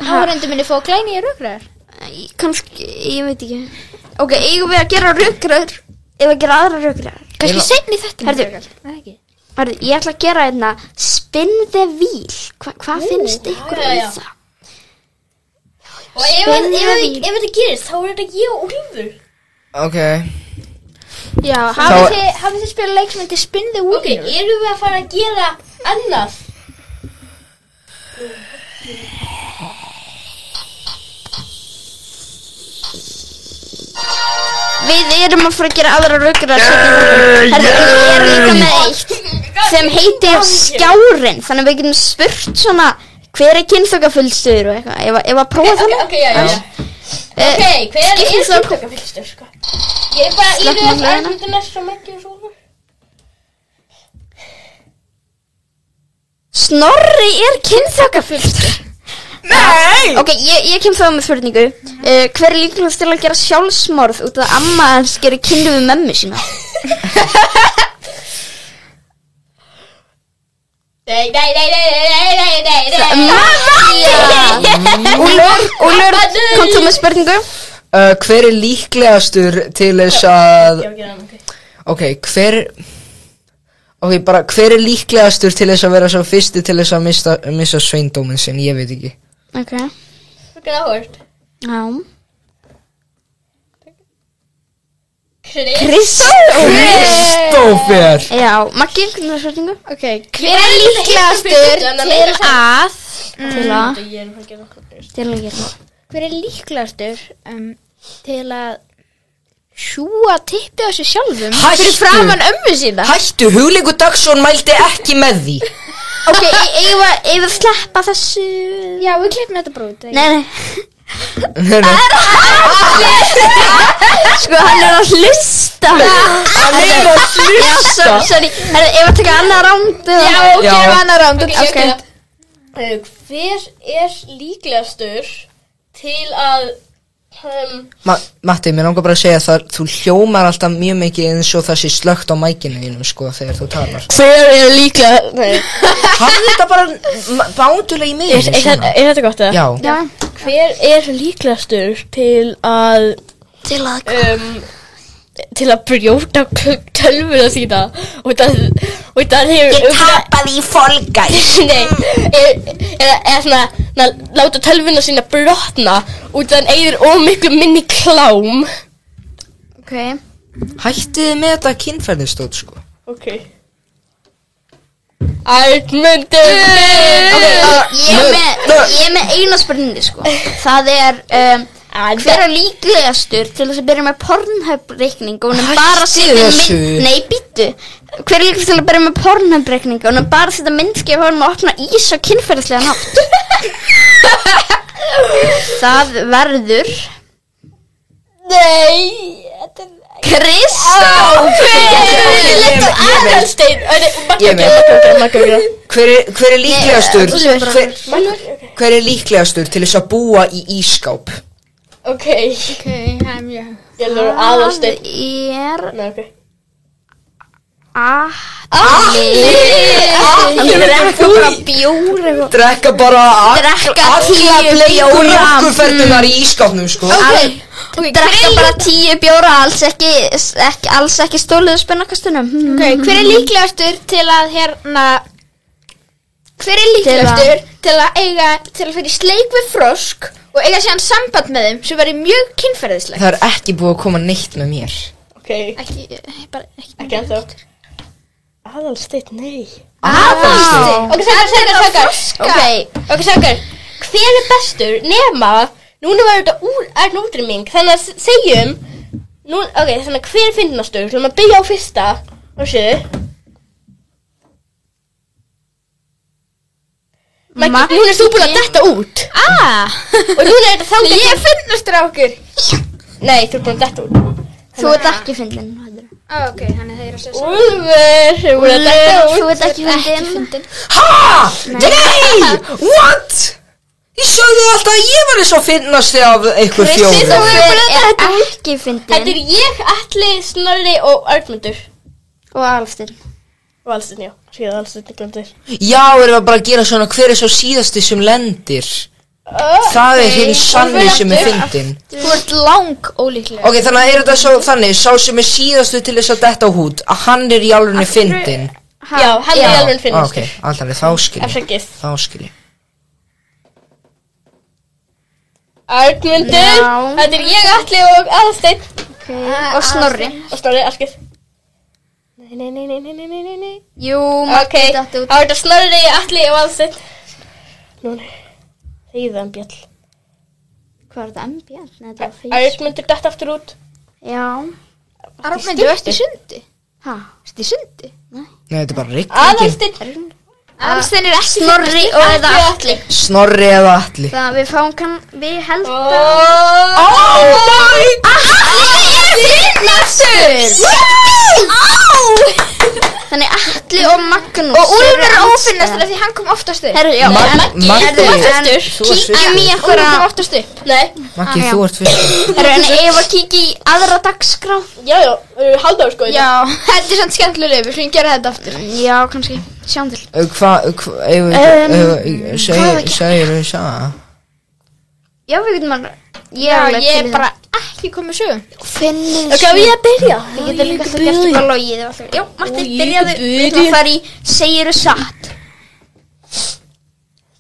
áhorfendur minni fá glæni í rökræður. Kannski, ég veit ekki. Ok, eigum við að gera rökræður ef að gera aðra rökræður? Kannski seinni þættin. Herðu, ég ætla að gera einna Spin the Wheel. Hvað finnst ykkur það? Og ef þetta gerist, þá er þetta ég og Úlfur. Ok. Já, hafið þið spilað leik sem heitir Spin the Wheel? Ok, erum við að fara að gera annað? við erum að fara að gera aðra rökrar Herðu, við erum líka með eitt sem heitir skjárin þannig að við getum spurt svona hver kynþokkafyllstur og eitthvað ef að prófa þannig Ok, hver kynþokkafyllstur sko? Ég bara í þess argumentin svo mikið og svo Snorri kynþokkafyllstur Nei! Ok, ég kem þá með spurningu hver líklegast til að gera sjálfsmorð út af að amma hans gerir kynnu við mömmu sína Nei Úlfur, kom þú með spurningu? Hver líklegastur til þess að hver líklegastur til þess að vera svo fyrsti til þess að missa sveindóminn sinn, ég veit ekki Ok Hvað áhört? Já Kristófer Já, Maggi, hvernig er spurningu? Ok, hver líklegastur til að hver líklegastur til að sjúga tippi á sig sjálfum fyrir framan ömmu sína Hættu, Hugleikur Dagsson mældi ekki með því Ok, ég vil sleppa þessu Já, við klippum þetta brót Nei Sko, hann er að hlusta Hann er að hlusta Sorry, ég var að taka annað ránd Já, ok, annað ránd Hver líklegastur til að Matti, mér langar bara að segja það þú hljómar alltaf mjög mikið eins og það sé slökkt á mækinu þínum sko þegar þú talar Hver líklega Hafði þetta bara bándulega í mig Er þetta gott eða? Já Hver líklegastur til að brjóta tölvuna sína og það hefur Ég tapaði í Fall Guys eða svona láta tölvuna sína brotna og það eigður ómiklu minni klám Ok Hættið með þetta kynferðistótt sko Ok Arnmundur Ég er með eina spurningu sko Það er hver er líklegastur til þess að byrja með Pornhub-reikning og hún bara setja Nei, býttu Hver er líklegastur til að byrja með Pornhub-reikning og hún bara setja myndskeifu og hún má opna ís á kynferðislega nátt Það verður Nei Kristófer Aðalsteinn Hver er líklegastur Hver er líklegastur til þess að búa í ísskáp Ok, það er mjög ég er Aðalsteinn er ok Drekka bara bjór Drekka bara Drekka alla bleikur rokkuferðunar í ískápnum sko Drekka bara 10 bjóra alls ekki stóluðu spennakastunum Hver er líklegastur til að hver er líklegastur til að fyrir sleik við frosk og eiga síðan samband með þeim sem verið mjög kynferðislegt Það er ekki búið að koma neitt með mér Ok Ekki ennþá Aðalsteinn, nei Aðalsteinn Ok, sakar Hver er bestur nema núna var þetta útrýming þannig að segjum ok, þannig að hver er fyndnastur til að byrja á fyrsta og séu Maggi, núna er þú búin að detta út og núna er þetta þá Ég er fyndnastur á okkur Nei, þú er búin að detta út Þú ert ekki fyndin Ok, þannig þeir eru að segja Úlfur, þú er búin að detta út Þú ert ekki fyndin Ha? Nei! What? Ég sagði alltaf að ég var svo fyndnasti af einhver fjóri Kristófer er ekki fyndin Þetta er ég, Atli, Snorri og Arnmundur Og Aðalsteinn Og Aðalsteinn, já, síðan Aðalsteinn glemdir Já, erum við bara að gera svona hver er svo síðasti sem lendir Það er hinn sanni sem er fyndin Þú ert lang ólíklega Ok, þannig að er þetta svo þannig sá sem er síðastu til þess að detta á hút að hann er í alveg fyndin Já, hann er í alveg fyndin Ok, alltaf þá skil Afsakið Þá skil ég Arnmundur, þetta er ég, Atli og Aðalsteinn Og Snorri Og Snorri, afsakið Nei Jú, Ok, þá er þetta Snorri, Atli og Aðalsteinn Núna Heiðan Bjall Hvað er þetta? MBL? Nei, þetta var Face Arnmundur dætt aftur út Já. Arnmundur, þú ert í sundi? Hæ? Ertu í sundi? Nei, þetta er bara rigningin. Aðalsteinn er ekki Snorri eða Atli. Snorri eða Atli. Það við fáum við held Þannig Atli og Magnús. Og Úlfur er ófinnastur því hann kom oftast upp. Herru, já. Kíkjum í einhverja. Hann kom oftast upp. Nei. Maggi, þú ert fyrst. Herru, en ef að kíkja í aðra dagskrá. Já, halda á sko. Já, þetta er sann skemmtilega, við skulum gera þetta aftur. Já, kannski, sjáum til. Segir þú það? Já, við getum að ég er bara ekki komið sögum. Finnum Ok, við að byrja. Við getum líka að gera bara logið. Já, Matti, byrjaðu. Við ætlum að fara í Segirðu satt.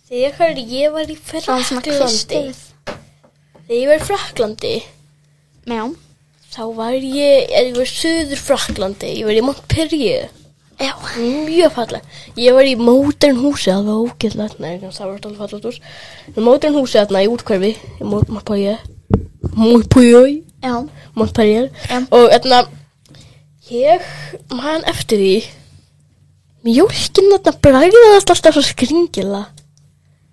Þegar ég var í Frakklandi. Þegar ég var í Frakklandi. Já. Þá var ég var Suður Frakklandi. Ég var í Montpellier. Já. Mjög falleg. Ég var í Modern húsi, það var ógeðlegt. Nei, það var alltaf fallegt hús. Modern húsi þarna í útkverfi. Montpellier. Já. Montpellier. Og þarna, ég man eftir því. Mjólkin þarna bragðaðist alltaf svo skringilega.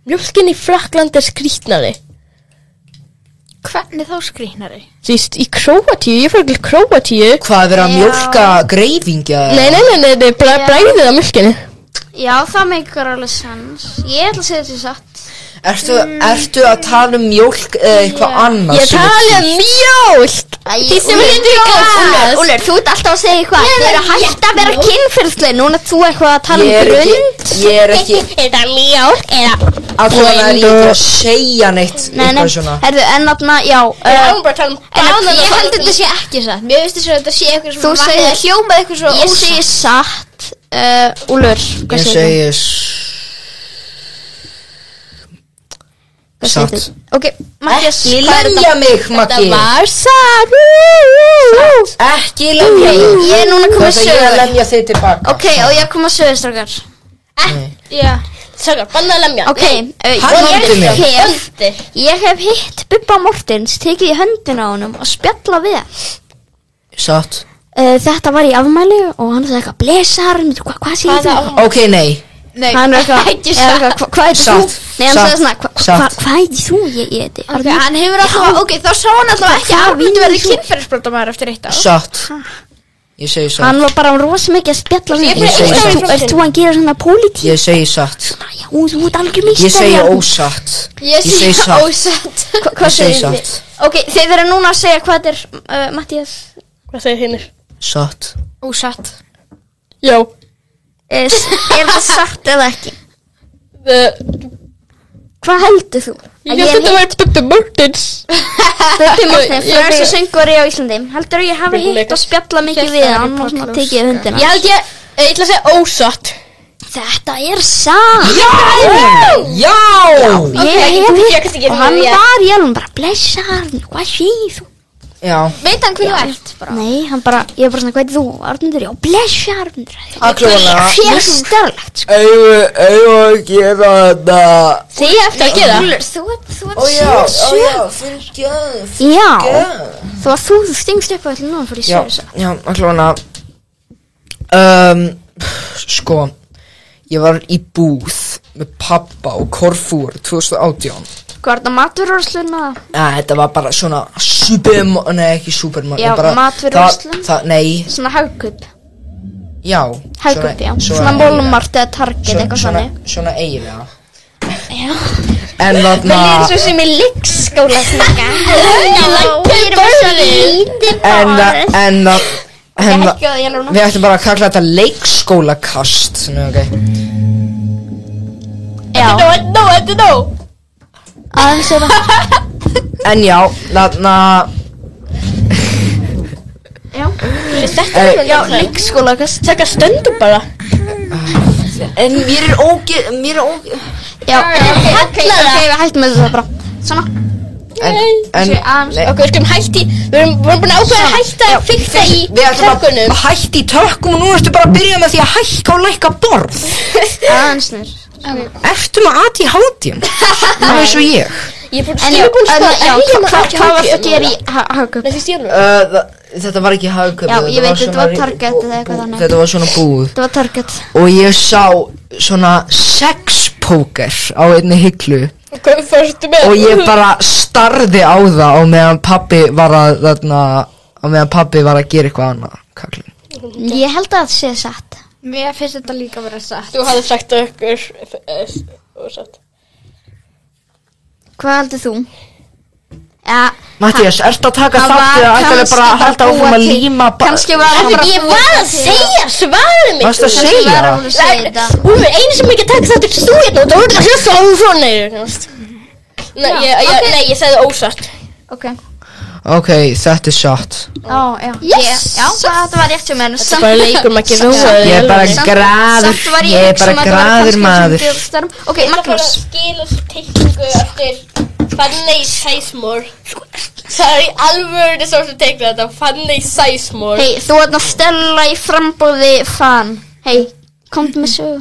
Mjólkin í Frakklandi skrýtnari. Hvernig þá skrýtnari? Sýst, í Króatíu, ég fór til Króatíu. Hvað, verið að mjólka greifingja? Nei, bragðið á mjólkinni. Já, það meikar alveg sens. Ég ætla að segja þetta satt. Ertu að tala um mjólk eða eitthvað annað? Ég tala um mjólk. Því sem heitir gas. Úlfur, þú ert alltaf að segja eitthvað. Þau eru hægt að vera kynferðsleg. Núna þú eitthvað að tala um grund. Ég er ekki. Er það mjólk eða? Alltaf er ég ekki að segja neitt eitthvað svona. Herðu, en þarna, já. Ég held þetta sé ekki satt. Mér finnst þess að þetta sé eitthvað Þú segir hljómað eitthvað svo Ég segi satt. Úlfur, hvað segir þú? Satt. Ok, Mattias, Ekki lemja mig, Maggi. Það var satt. Ekki lemja mig. Ég er núna komið Ég er að sögur. lemja þig tilbaka. Ok, og ég kom að sögur, strákar. Já. Sagar, banna að lemja. Ok, ég hef hitt Bubba Mortens, tekið í höndina á honum og spjalla við hann. Satt. Þetta var í afmæli og hann sagði eitthvað blesar, hvað segir þú? Ok, nei. Hann er eitthvað, hvað heitir þú? Nei, hann sagði svona, hvað heitir þú? Ég heiti Ok, hann hefur alltaf, ok, þá sá hann alltaf ekki að Arnmundur verði kynferðisbrotamæður eftir 1 ár. Satt. Ég segi satt. Hann var bara rosa mikið að spjalla við Ég segi satt. Ert þú að gera svona pólitík? Ég segi satt. Já, þú ert algjör mistar. Ég segi ósatt. Ég segi ósatt. Ég segi satt. Ok, þeir verða núna að segja hvað er, Mattias. Hvað segir hinnir? Satt. Ósatt. Já. Er það satt eða ekki? Hvað heldur þú? Ég held þetta var Bubba Mortens. Bubbi Mortens, frelsa söngvari á Íslandi. Heldur ég hafi hitt og spjalla mikið við hann og svona tekið hundina? Ég held ég ætla að segja ósatt. Þetta er satt. Já. Ég hef hitt og hann var í alveg bara blessar, hvað segir þú? Já. Veit hann hvernig þú ert? Nei, hann bara, ég er bara svona, hvað er þú? Arnmundur, já, blessar Arnmundur. Allavega. Mjög stærlegt, sko. Eigum að gera þetta. Þið eftir að gera. Þú Ó já, fyrirgjöf. Já, þú stingst upp á þetta núna fyrir Já, sér. já, allavega. Sko, ég var í búð með pappa og Korfúr 2018. Hvað er þetta matvöruverslun eða? Þetta var bara svona nei ekki supermarket. Já, matvöruverslun? Nei. Svona Hagkaup. Já. Hagkaup, já. Svona Walmart eða Target, eitthvað svona. Svona eiginlega. Já. En þarna. Það er svo sem í leikskóla snakka. Við ættum bara að kalla þetta leikskólakast. Ok. Já. No. Aðeins er það. En já, þarna. Já, leikskólakast. Taka stundum bara. En mér er ógeð. Já, ok, við hættum með þetta bara. Svona. Ok, við skulum hætti. Við erum búin að ákveða að hætta að fikta í tökkunum. Við ætlum að hætta í tökkum og nú ertu bara að byrja með því að hækka og lækka borð. Aðeins nýr. Ertu með ADHD? Það er eins og ég. Ég er búin að Hvað varst að gera í Hagkaup? Nei, því stjórnum. Þetta var ekki Hagkaup. Já, ég veit, þetta var Target eða eitthvað þannig. Þetta var svona búð. Þetta var Target. Og ég sá svona sexpóker á einni hyllu. Hvað fórstu með? Og ég bara starði á það á meðan pabbi var að gera eitthvað annað, kallinn. Ég held að það sé satt. Mér finnst þetta líka að vera satt. Þú hafði sagt okkur satt. Hvað heldur þú? Ja, Mattías, ertu að taka þátt eða ætlaðu bara að halda áfram að líma kannski var það bara ég var að segja svarið mitt. Varstu að segja? Úlfur, einu sem ekki taka þátt þú hérna og þú voru að hlusta á svona. Nei, ég sagði ósatt. Ok, þetta satt. Yes! Já, þetta var rétt sem mér. Þetta bara leikur maður ekki rósaði. Ég er bara graður maður. Ok, Magnús. Skila teikningu eftir Fanney Sizemore. Það í alvörðu svo sem teikna þetta, Fanney Sizemore. Hei, þú ert að stella í frambóði fan. Hei, komdu með sögu.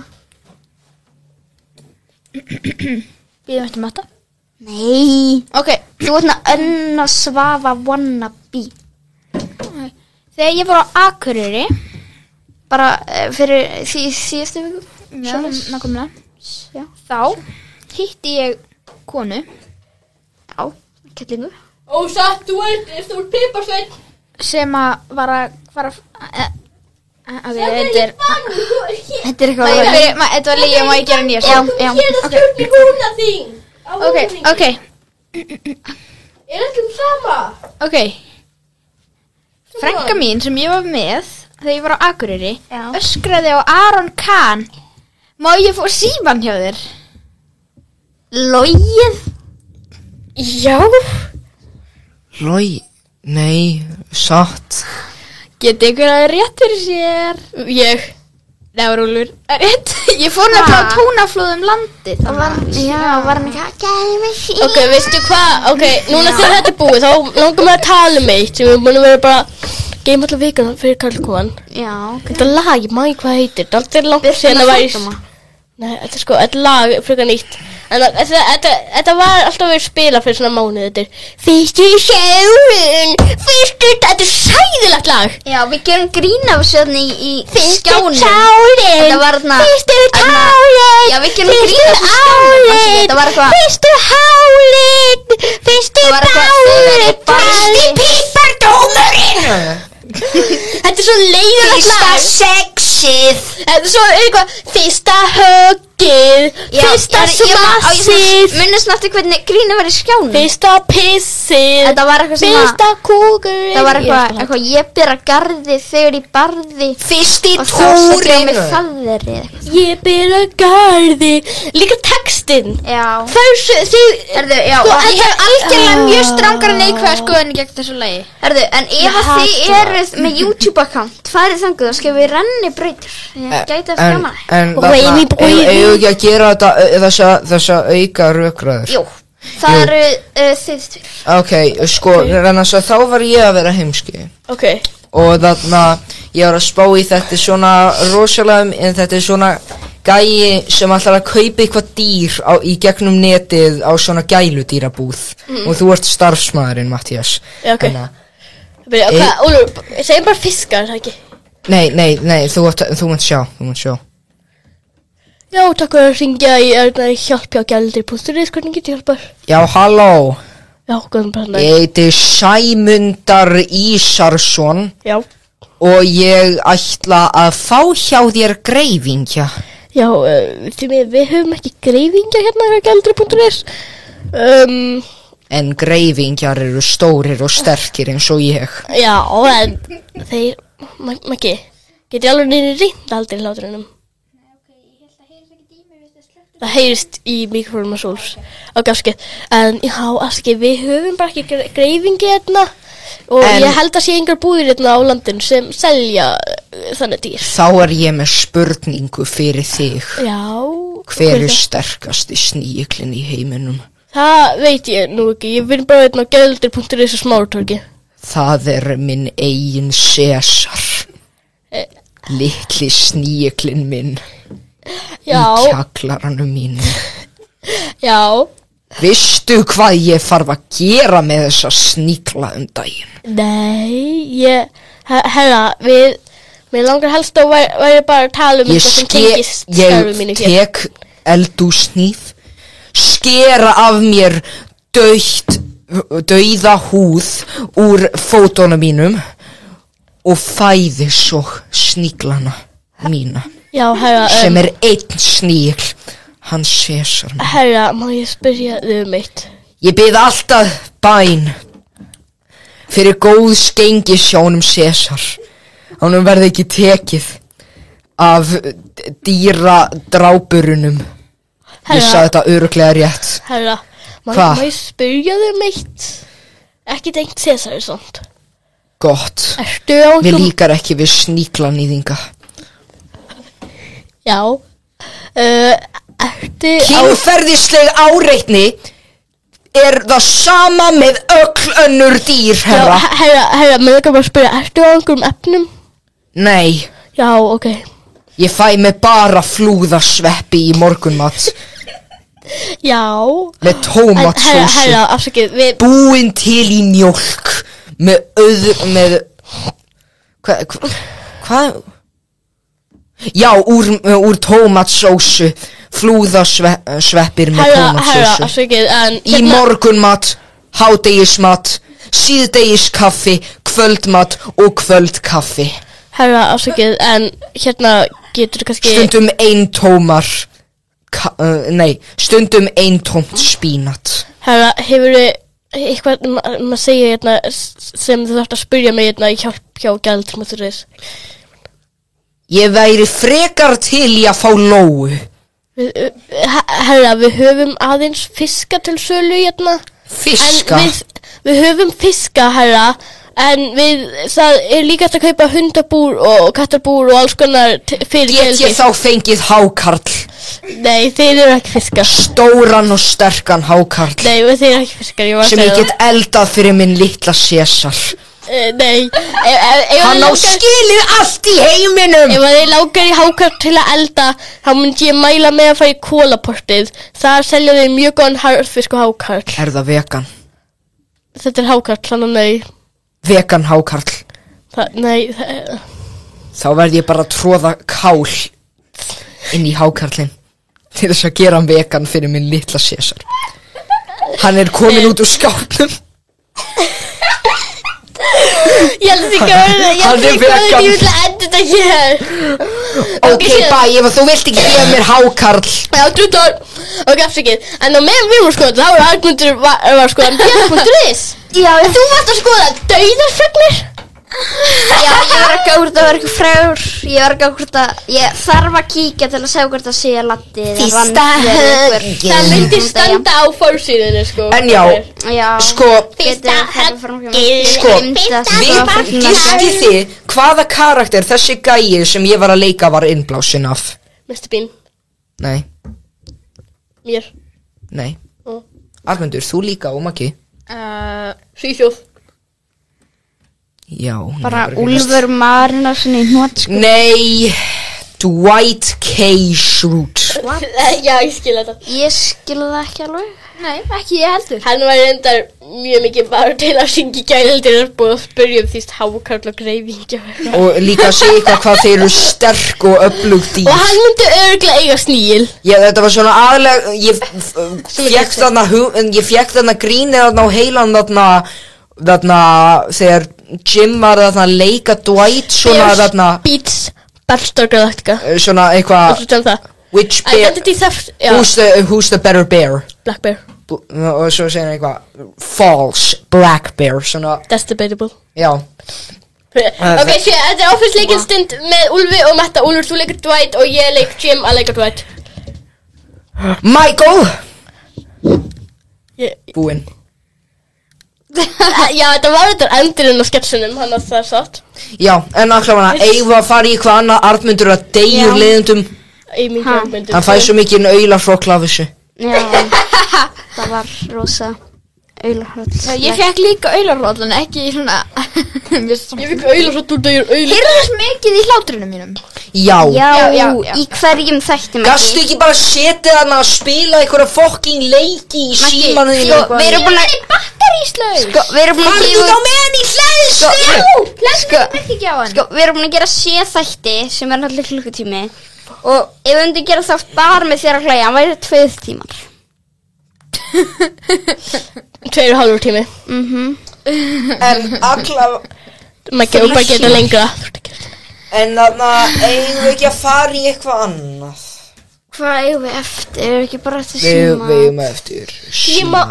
Býðum eftir matta? Nei. Ok, þú ert að Önna Svava wannabe. Þegar ég var á Akureyri, bara fyrir síðustu viku. já, nákvæmlega, þá hitti ég konu. Já, kettlingu. Ósatt, þú ert piparsveinn. Sem að var að fara Þetta er Þetta er eitthvað Þetta var líka, má ég gera nýja Já, stjórn í húna þín. Ok Er þetta sama? Ok Frænka mín sem ég var með þegar ég var á Akureyri öskraði á Aron Kahn. Má ég fá síman hjá þér? Logið? Já. Nei, satt. Geti ykkur að rétt fyrir sér? Ég. Nei, var Úlfur. Rétt. Ég fór nefnilega á tónaflóðum landi. Var hann ekki að gæði mig síðan? Ok, veistu hvað? Ok, núna þegar þetta er búið þá langar maður að tala um eitt sem við búin að vera bara geima allar vikuna fyrir Karlkóan. Já, ok. Þetta lag, ég maður hvað heitir. Það er langt síðan að væri. Nei, þetta lag frekar nýtt. En þetta var alltaf verið spila fyrir svona mánuð. Þetta er Fyrstu sjálfun, þetta er sæðilegt lag. Já, við gerum grín af þessu í skjánum. Þetta var þarna Fyrstu tálin. Já, við gerum grín af þessu skjánum. Þetta var eitthvað Fyrstu hálin, fyrstu bálin, fyrstu pípardómurinn. Þetta er svo leiðilegt lag. Fyrsta sexið. Þetta er svo eitthvað fyrsta höggið, fyrsta svassið. Minnist náttúrulega hvernig grínið var í skjánum. Fyrsta pissið. Þetta var eitthvað svona fyrsta kúkurinn. Það var eitthvað ég byrja garði þegar ég barði. Fyrsti túrin. Og þá setja ég mig túrin. Ég byrja garði. Líka textinn. Já. Herðu, já, ég hef algjörlega mjög strangar neikvæða skoðunni gegn þessu lagi. Herðu, en ef þið eruð með YouTube-account, farið þangað og skrifið rennibrautur. Ég gæti að skjama það. En eigum ekki að gera þessa auka rökræður? Jú, það eru þið tveir. Ok, sko, þá var ég að vera heimski. Ok. Og þarna, ég var að spá í þetta svona rosalega, en þetta er svona gæi sem ætlar að kaupa eitthvað dýr í gegnum netið á svona gæludýrabúð. Og þú ert starfsmaðurinn, Mattías. Já, ok. Úlfur, segjum bara fiskar, það ekki? Nei, þú mátt sjá. Já, takk fyrir að ringja í hjálp hjá gæludýr.is, hvernig get ég hjálpar? Já, halló. Já, góðum bara. Ég heiti Sæmundar Ísarsson. Já. Og ég ætla að fá hjá þér greifingja. Já, við höfum ekki greifingja hérna hjá gæludýr.is. En greifingjar eru stórir og sterkir eins og ég. Já, en þeir, Maggi, get ég alveg niður reynd aldrei hláturinnum? Það heyrist í mikrofónum og Súls á gáskið. En já, afskið, við höfum bara ekki greifingi hérna. Og ég held að sé engar búðir hérna á landinu sem selja þannig dýr. Þá er ég með spurningu fyrir þig. Já. Hver er sterkasti sníklinn í heiminum? Það veit ég nú ekki. Ég vinn bara hérna á gæludýr.is og Smártorgi. Það er minn eigin Sesar. Litli sníklinn minn. Já. Í kjallaranum mínu. Já, Veistu hvað ég þarf að gera með þessa sníkla daginn? Nei, herra, mér langar helst að væri bara að tala Ég tek eldúsníf, skera af mér dauða húð úr fótunum mínum og fæði svo sníklana mína. Já, herra, sem einn sníkl, hann Sesar minn. Herra, má ég spyrja þig eitt? Ég bið alltaf bæn fyrir góðs gengis hjá honum Sesar. Honum verði ekki tekið af dýradrápurunum. Ég sagði þetta örugglega rétt. Herra, má ég spyrja þig eitt? Ekki tengt Sesar svona. Gott. Mér líkar ekki við sníklanýðinga. Já. Kynferðisleg áreitni er það sama með öll önnur dýr, herra. Já, herra, mér ekki bara að spyrja, ertu á einhverjum efnum? Nei. Já, ok. Ég fæ mig bara flúðasveppi í morgunmat. Já. Með tómatsósu. Herra, afsakið, búin til í mjólk. Með hvað? Já, úr tómatsósu. Flúðasveppir með tómatsósu. Herra, afsakið, en í morgunmat, hádegismat, síðdegiskaffi, kvöldmat og kvöldkaffi. Herra, afsakið, en hérna getur kannski stundum stundum tómt spínat. Herra, hefurðu eitthvað maður segja hérna sem þú þarft að spyrja mig hérna í hjálp hjá gjaldr.is? Ég væri frekar til í að fá lóu. Herra, við höfum aðeins fiska til sölu hérna. Fiska? Við höfum fiska, herra. En það líka að kaupa hundabúr og kattarbúr og alls konar fyrir Get ég þá fengið hákarl? Nei, þeir eru ekki fiskar. Stóran og sterkan hákarl. Nei, þeir eru ekki fiskar. Sem ég get eldað fyrir minn litla Sesar. Nei. Hann á skilið allt í heiminum. Ef þeir langar í hákarl til að elda, þá myndi ég mæla með að fara í kólaportið. Þar selja þeir mjög góðan harðfisk og hákarl. Er það vegan? Þetta er hákarl, þannig að nei. Vegan hákarl. Nei. Þá verð ég bara að tróða kál inn í hákarlinn til þess að gera hann vegan fyrir minn litla Sesar. Hann er komin út úr skápnum. Ég held ekki að ég vil enda þetta hér. Ok, bye, ef þú vilt ekki gefa mér hákarl. Já, drúttor. Ok, afsakið. En á meðan við vorum skoðað, þá var Arnmundur var að skoða gjaldr.is. Já, þú varst að skoða dauðarfregnir. Já, ég var að gá hvort það var eitthvað frægur. Ég var að gá hvort að ég þarf að kíkja til að segja hvort það sé latti. Fyrsta högg. Það myndi standa á forsíðinu, sko. En já, sko, fyrsta vistu þið hvaða karakter þessi gæi sem ég var að leika var innblásin af? Mr. Bean. Nei. Mér. Nei. Arnmundur, þú líka og Maggi. Svíþjóð. Já. Bara Úlfur Marinarson í hnot. Nei, Dwight K. Schrute. Já, ég skil þetta. Ég skil það ekki alveg. Nei, ekki ég heldur. Hann var reyndar mjög mikið bara til að syngja gældir og búið að spyrja því hákarl og greifingja. Og líka að segja eitthvað hvað þeir eru sterk og öflug dýr. Og hann myndi örugglega eiga sníl. Já, þetta var svona aðlega, ég fekk þarna grínið þarna á heilan þarna þegar Jim var þarna að leika Dwight svona þarna Beats, Battlestar Galactica. Svona eitthvað which bear, Identity theft, who's the better bear? Black bear. Og svo segir hann eitthvað false, black bear svona. That's debatable. Já. Ok, sér, þetta er áfyrsleikin stund með Úlfi og Metta. Úlfur, þú leikur Dwight og ég leik Jim að leika Dwight. Michael! Búinn. Já, þetta var þetta endurinn á sketsunum, hann að það er satt. Já, en allavega eigum að fara í hvað annað Arnmundur að deyjur leiðundum. Hann fæ svo mikið auðlarhroll af þessu. Já, það var rosa auðlarhroll. Ég fekk líka auðlarhroll en ekki svona. Ég fekk auðlarhroll úr deyjur auðlarhroll. Heyrðu þess mikið í hláturinu mínum. Já, í hverjum þættum gastu ekki bara setja þarna að spila einhverja fucking leiki í símanum þínu? Við erum búin að við erum búin að gefa á meðan í hlæðslu. Við erum búin að gera 7 þætti sem er allir klukkutími og ef við myndum gera þátt bara með þér að hlæja hann væri 2 tímar 2,5 tími En alla maður bara geta lengra. En þarna eigum við ekki að fara í eitthvað annað. Hvað eigum við eftir? Ekki bara eftir Við eigum eftir Síma.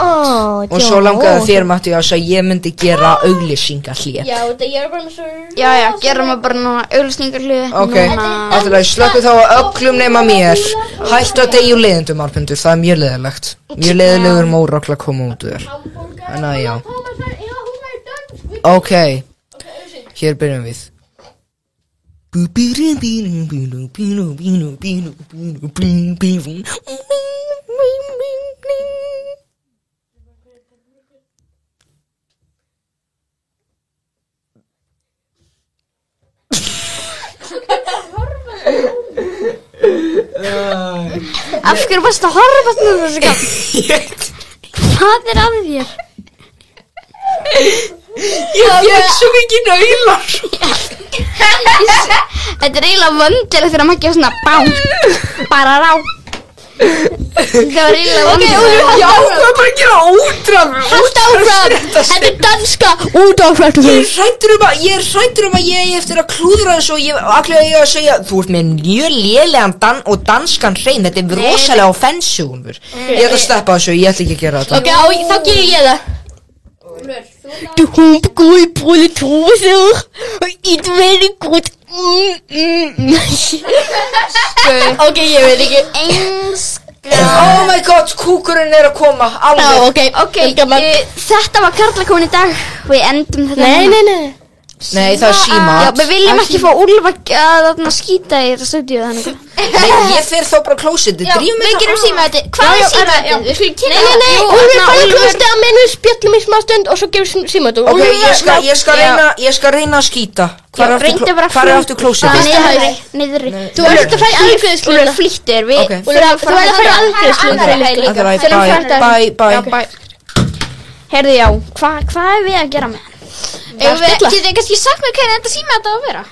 Og svo langaði þér Matti að ég myndi gera auglýsingahlé. Já, þetta ég bara með svo. Já, gerum við bara núna auglýsingahlé. Ok, alltaf slökku þá að öllum nema mér. Hættu að deyja úr leiðindum, Arnmundur, það er mjög leiðilegt. Mjög leiðilegur mórakla að koma út úr þér. En að já. Ok, hér byrjum við. Af hverju varstu að horfa svona þessu gatt? Hvað er að þér? Ég fékk svo mikið naular. Þetta er eiginlega vöndilega þegar maður ekki svona bara rá. Það var eiginlega vöndilega. Já, það er bara að gera útráð. Haltu áfram. Þetta er danska útráð. Ég er hræddur um að ég eigi eftir að klúðra þessu og allir eiga að segja þú ert með mjög lélegan og danskan hrein. Þetta er rosalega offensive, Úlfur. Ég ætla að steppa þessu, ég ætla ekki að gera þetta. Ok, þá gerir ég það. Du hump gói búli tósur. It's very good. Ok, ég veit ekki. Oh my god, kúkurinn er að koma. Alveg. Ok, þetta var Karla komin í dag. Við endum þetta. Nei. Nei, það er símat. Já, við viljum ekki fá Úlfa að skýta í þetta stúdíu þannig. Nei, ég fer þá bara klósitið. Við gerum símatið. Hvað er símatið? Við skulum kynna það. Nei, Úlfur fara klósitið að menn við spjallum í smá stund og svo gefum símatið. Ok, ég skal reyna að skýta. Hvar er aftur klósitið? Niðri. Þú ert að fara aðgreiðslu. Úlfur flýttir. Þú ert að fara aðgreiðslu. Bye. Heyrðu, já, hvað er við að gera með hann? Getur þið kannski sagt mér hvernig þetta síma þetta á að vera?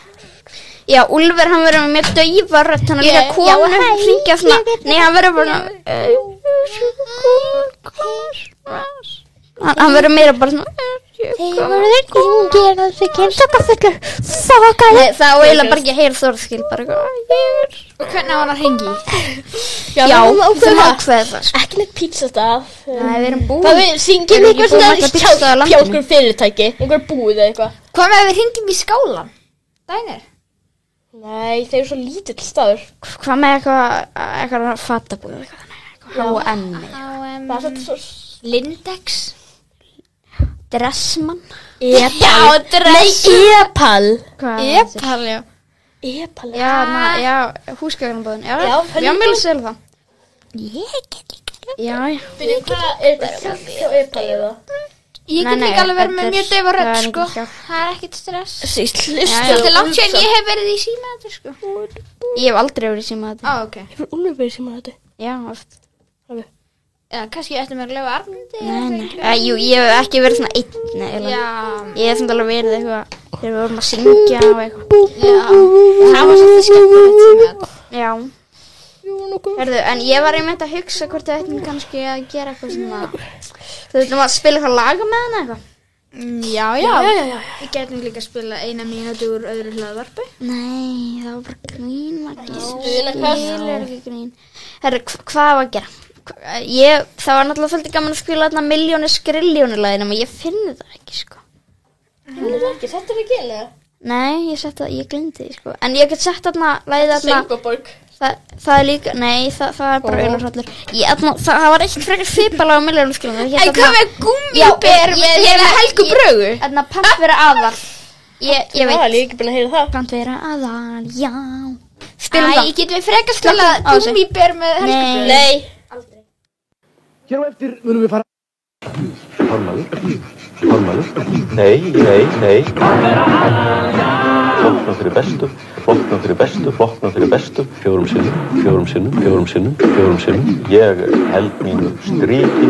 Já, Úlfur hann verður með daufa rödd. Hann er líka konu hringja svona. Nei, hann verður bara hann verður meira bara svona Þeir verður gera þig kynntakafullur. Fokkaði. Það var eiginlega bara ekki að heyra þorðskil bara Og hvernig var hann að hringi? Já, við ákveða það. Ekki neitt pizzastaf. Nei, við erum búin. Það við syngjum einhver svona pjálkur fyrirtæki. Einhver búið eða eitthvað. Hvað með við hringjum í skálan? Dænir? Nei, þeir eru svo lítill staður. Hvað með eitthvað fatabúið eitthvað H&M. Það er svo Lindex. Dressmann. Epal. Nei, Epal. Epal, já. Epal. Já, húsgögnabóðin. Já, við viljum selja það. Ég get líka. Já. Byrju, hvað er þetta hjá Epal eða? Ég get líka alveg verið með mjög daufa rödd, sko. Það er ekkert stress. Þetta er langt sér en ég hef verið í símaðið, sko. Ég hef aldrei verið í símaðið. Ok. Hefur Úlfur verið í símaðið? Já, oft. Já, kannski ættum við að lefa Arnmundi. Nei. Jú, ég hef ekki verið svona einn. Já. Ég hef samt alveg verið eitthvað þegar við vorum að syngja og eitthvað. Já. Það var svolítið skemmtilegt símaðið. Já. Herðu, en ég var einmitt að hugsa hvort við ættum kannski að gera eitthvað svona. Þú veitum að spila eitthvað laga með hana eitthvað? Já. Við getum líka að spila 1 mínútu úr öðru hlaðvarpi. Nei, það var bara grín, Magdís. Herru, hvað var að gera? Það var náttúrulega svolítið gaman að spila þarna Milljónir Skriljónir-lagið nema ég finn það ekki, sko. Finnur það ekki? Settur það ekki inn, eða? Nei, ég gleymdi því, sko. En ég get sett þarna lagið þarna. Söngaborg. Það er líka, nei, það er bara Ullarhrollur. Það var eitt frekar svipalag á Milljónir Skriljónir. En hvað með gúmmíber með Helgu Brögu? Þarna Pant vera aðal. Ég veit. Það er líka búin að heyra það. Pant vera aðal, já. Spilum það. Æ, getum við frekar spila gúmmíber með Helgu Brögu? Nei. Hér á eftir munum við fara Formaður Nei flokna fyrir bestu, flokna fyrir bestu, flokna fyrir bestu, 4 sinnum, 4 sinnum, 4 sinnum, 4 sinnum. Ég held mínu striki.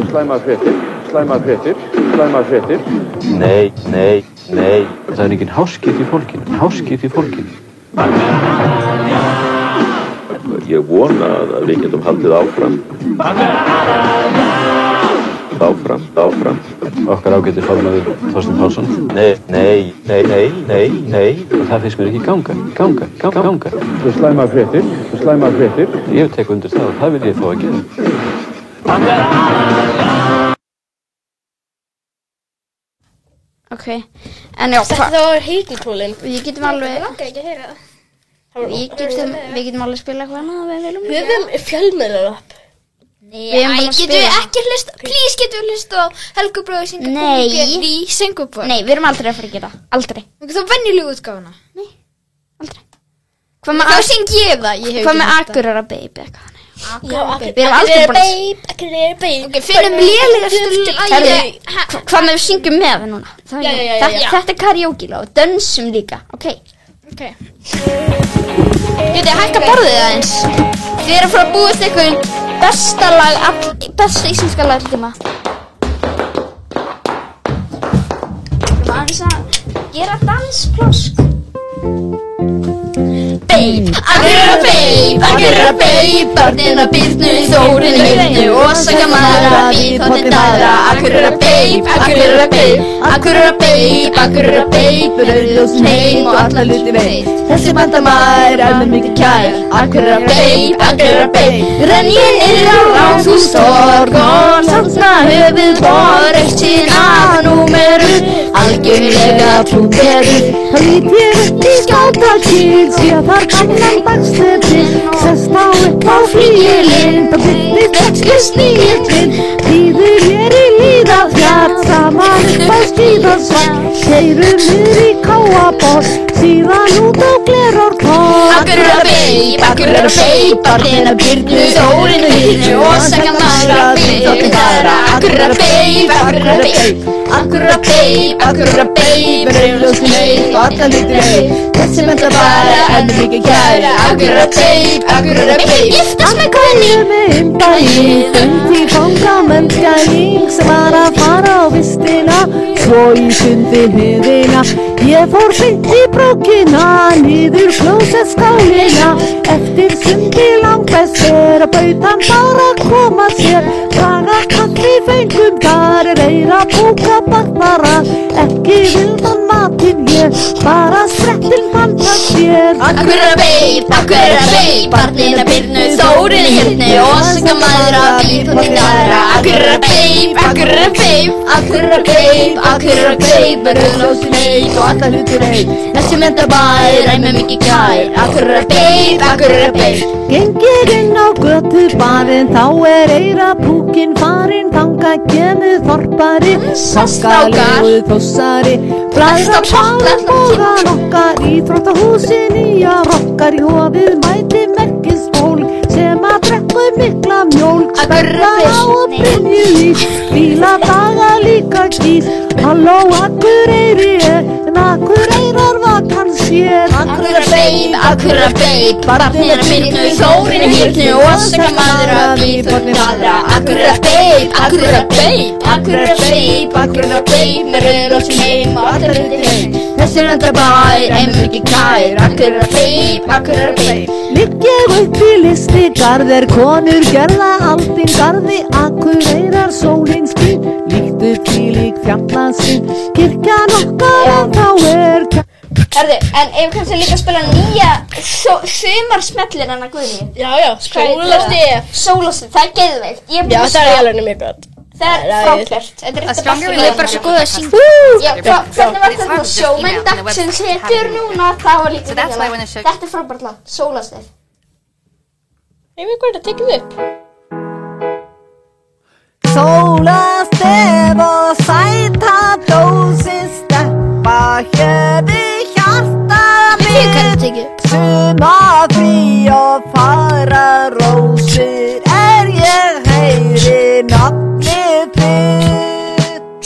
Slæmar fréttir. Nei. Það engin háskip í fólkinu. Ég vona að við getum haldið áfram. Áfram. Okkar ágæti formaður Þorsteinn Pálsson. Nei. Það finnst mér ekki ganga. Slæmar fréttir. Ég tek undir það og það vil ég fá að gera. Ok, en já, Þetta var heitiltrólin. við getum alveg, Langar ekki að heyra það. við getum alveg spila hvað annað við viljum. Höfum fjölmiðlarapp. Við erum búin að Getum við spila. ekki hlusta, please getum við hlusta á Helgu bróður synga Nei. kónginn í Singapore. Nei, við erum aldrei að fara að gera það, aldrei. Þá venjulegu útgáfuna. Aldrei. Hvað Þá syng ég það. með Akureyrar Baby eitthvað? Já, Við erum aldrei búin að... Akureyrar Babe. Ok, finnum lélegastu Herðu, lagi. hvað með við syngjum með núna? Já. Þetta er karaoke-lag og dönsum líka, ok? Ok. Getið hækka borðið aðeins. Þið erum að fara að búast eitthvað besta íslenska lag til tíma. Við erum aðeins að gera dansplásk. Babe, Akureyrar Babe, barninn að Birnu, Þórinn í Hyrnu, Ósaka maðra, Víðhóttin daðra, Akureyrar Babe, rauðljósin heim og alla hluti veit. Þessi bandamaður með mikið kær, Akureyrar Babe, renn ég niður á Ráðhústorg og sansna höfuðborg, eitt sína númeru, algjörlega trúberu. Það lít ég upp í Skjaldakíl, sé að þar gamlan dagsletin, sest á upp á flygilinn, það byrnist ekki snigillinn, býður ég í Hlíðarfjall, saman upp á Skíðasvall, keyrum niður í Káaborg, síðan út á Glerártorg. Akureyrar Babe, barninn að Birnu, Þórinn í Hyrnu, Ósaka maðra, Víðhóttin daðra, Akureyrar Babe, rauðljósin heim og alla hluti veit. Þessi menta bara mikið kær, Akureyrar Babe, giftast með Guðni. Með daginn, fundi fangamennskæling sem var að fara á vistina, svo í sundi hliðina. Ég fór beint í brókina, niður klósettskálina, eftir sundi langbest að bautan bara koma sér, draga kaffi fengum þar, reyra búka barnara, ekki vildan matinn ég, bara sprettin panta sér. Akureyrar Babe, barninn að Birnu, Þórinn í Hyrnu, Ósaka maðra, Víðhóttin daðra, Akureyrar Babe, rauðljósin heim og alla hluti veit. Þessi menta bara með mikið kær, Akureyrar Babe. Gengir inn á götubarinn, þá eyrapúkinn farinn, þangað kemur þorpari, þokkalegu þossari, bræðra báðum bógan okkar, íþróttahúsin nýja rokkar, í hofið mæti merkisfólk, sem að drekku mikla mjólk, sperra á og brynju ís, bíladaga líka kýs, halló Akureyri, en Akureyrar vakan sér. Akureyrar Babe, barninn að Birnu, Þórinn í Hyrnu, Ósaka maðra, Víðhóttin daðra, Akureyrar Babe, með rauðljósin heim og alla hluti veit. Þessi menta bara mikið kær, Akureyrar Babe. Ligg ég upp í listi garðir, konur gerða aldinn garði, Akureyrar sólin skín, líkt upp í lík fjallansinn, kirkjan okkar og þá Herðu, en ef kannski líka að spila nýja sumarsmellir hennar Guðni. Já, Sólastif, það er geðveikt. Já, það er alveg mjög gott. Það er frábært. Þetta er eitt af bestu Ég er bara svo góð að syngja. Já, hvernig var þetta sjómenn dagsins hetjur núna? Það var líka þetta lag. Þetta er frábært lag, Sólastif. Ég veit hvað það tekið upp. Sólastif og sæta dósið steppa höfi hjarta mitt, sumafrí og fagra rósir, ég heyri nafnið þitt.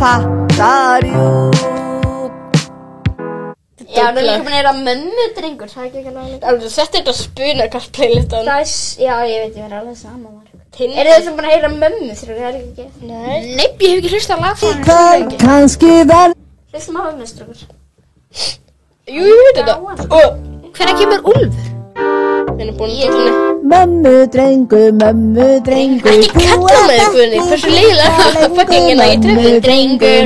fattar jú. Já, það líka búin að heyra mömmu drengur, það ekki alveg. Þetta þetta spunakast playlistan. Já, ég veit, ég verði alveg saman. Þið búin að heyra mömmu þegar það ekki ekki? Nei, ég hef ekki hlustað á lag frá henni. Kannski verð. Hlustum á mömmu strókur. Jú, ég veit þetta. Hvenær kemur Úlfur? Þinn búin að tóna. Mömmu drengur. Ekki kalla með Guðni, hversu leiðilega þetta fuckingina í trefnum.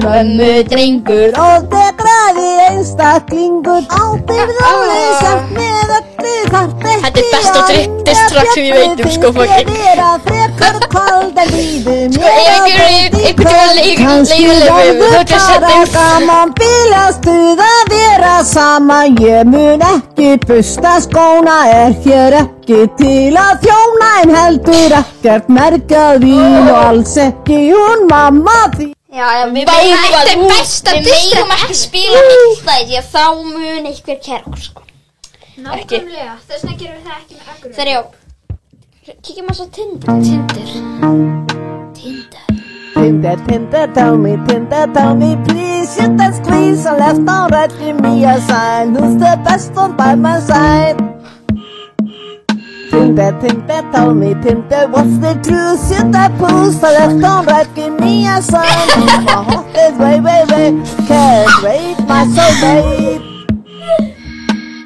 Mömmu drengur. Og degraði einstaklingur. Ábyrgðarlega samt með öllu þarf ekki. Þetta besta distrack sem ég veit sko fucking. Sko, einhvern leiðilegu þú ert að setja gaman bílastuð að vera saman. Ég mun ekki busta skóna, hér ekki til að þjóna en heldur ekkert merkað vín og alls ekki hún mamma því. Já, við megum ekki spila Midnight því að þá mun einhver kæra okkur sko. Nákvæmlega, þess vegna gerum við það ekki með Akureyri. Þegar já, kíkjum að svo Tinder. Tinder, tell me, please. You can squeeze and left and right, give me a sign. Who's the best one by my side? Tinder, tell me, what's the truth? You can push and left and right, give me a sign. My heart is way, can't wait my soul, babe.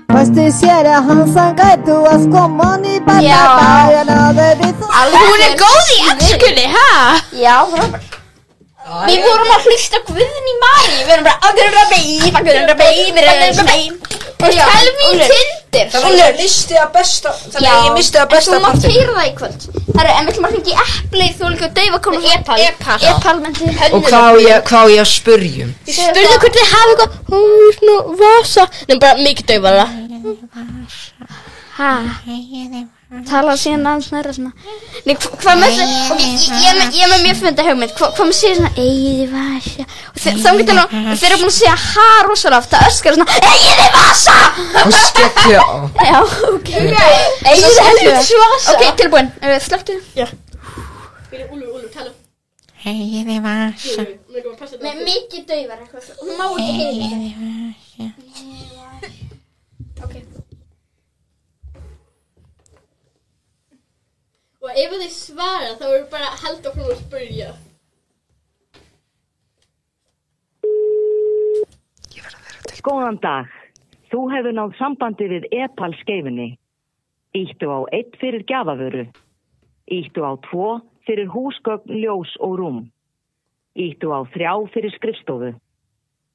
Først du ser jeg han sang gætu að skoma hann í bæta. Hún góð í enskunni, ha? Já, frábær. Við vorum að hlusta Guðný Maríu. Við erum bara Tell me Tinder. Þannig að ég misti að besta partinn. Þú mátt heyra það í kvöld. Herru, en við ætlum að hringi Eplið, þú líka daufa konu Epal Og hvað á ég að spyrjum? Spurðu hvort þið hafa eitthvað svona vasa. Nei, bara mikið daufara. Tala síðan aðeins næra svona. Nei, hvað með þessu? Ég er með mjög fundið hugmynd. Hvað með segja svona Eyði vasa. Og þá getur alveg, þeir eru búin að segja ha rosalega oft. Það öskar svona Eyði vasa. Og skekkja á. Já, ok. Eyði helvits vasa. Ok, tilbúin. Slöktu. Já. Úlfur, tala. Eyði vasa. Með mikið daufar eitthvað. Hún má ekki heyra. Eyði vasa. Ok. Og ef þið svara þá eru bara að halda okkur og spyrja. Góðan dag. Þú hefur náð sambandi við Epal skeifunni. Íttu á 1 fyrir gjafavöru. Íttu á 2 fyrir húsgögn, ljós og rúm. Íttu á 3 fyrir skrifstofu.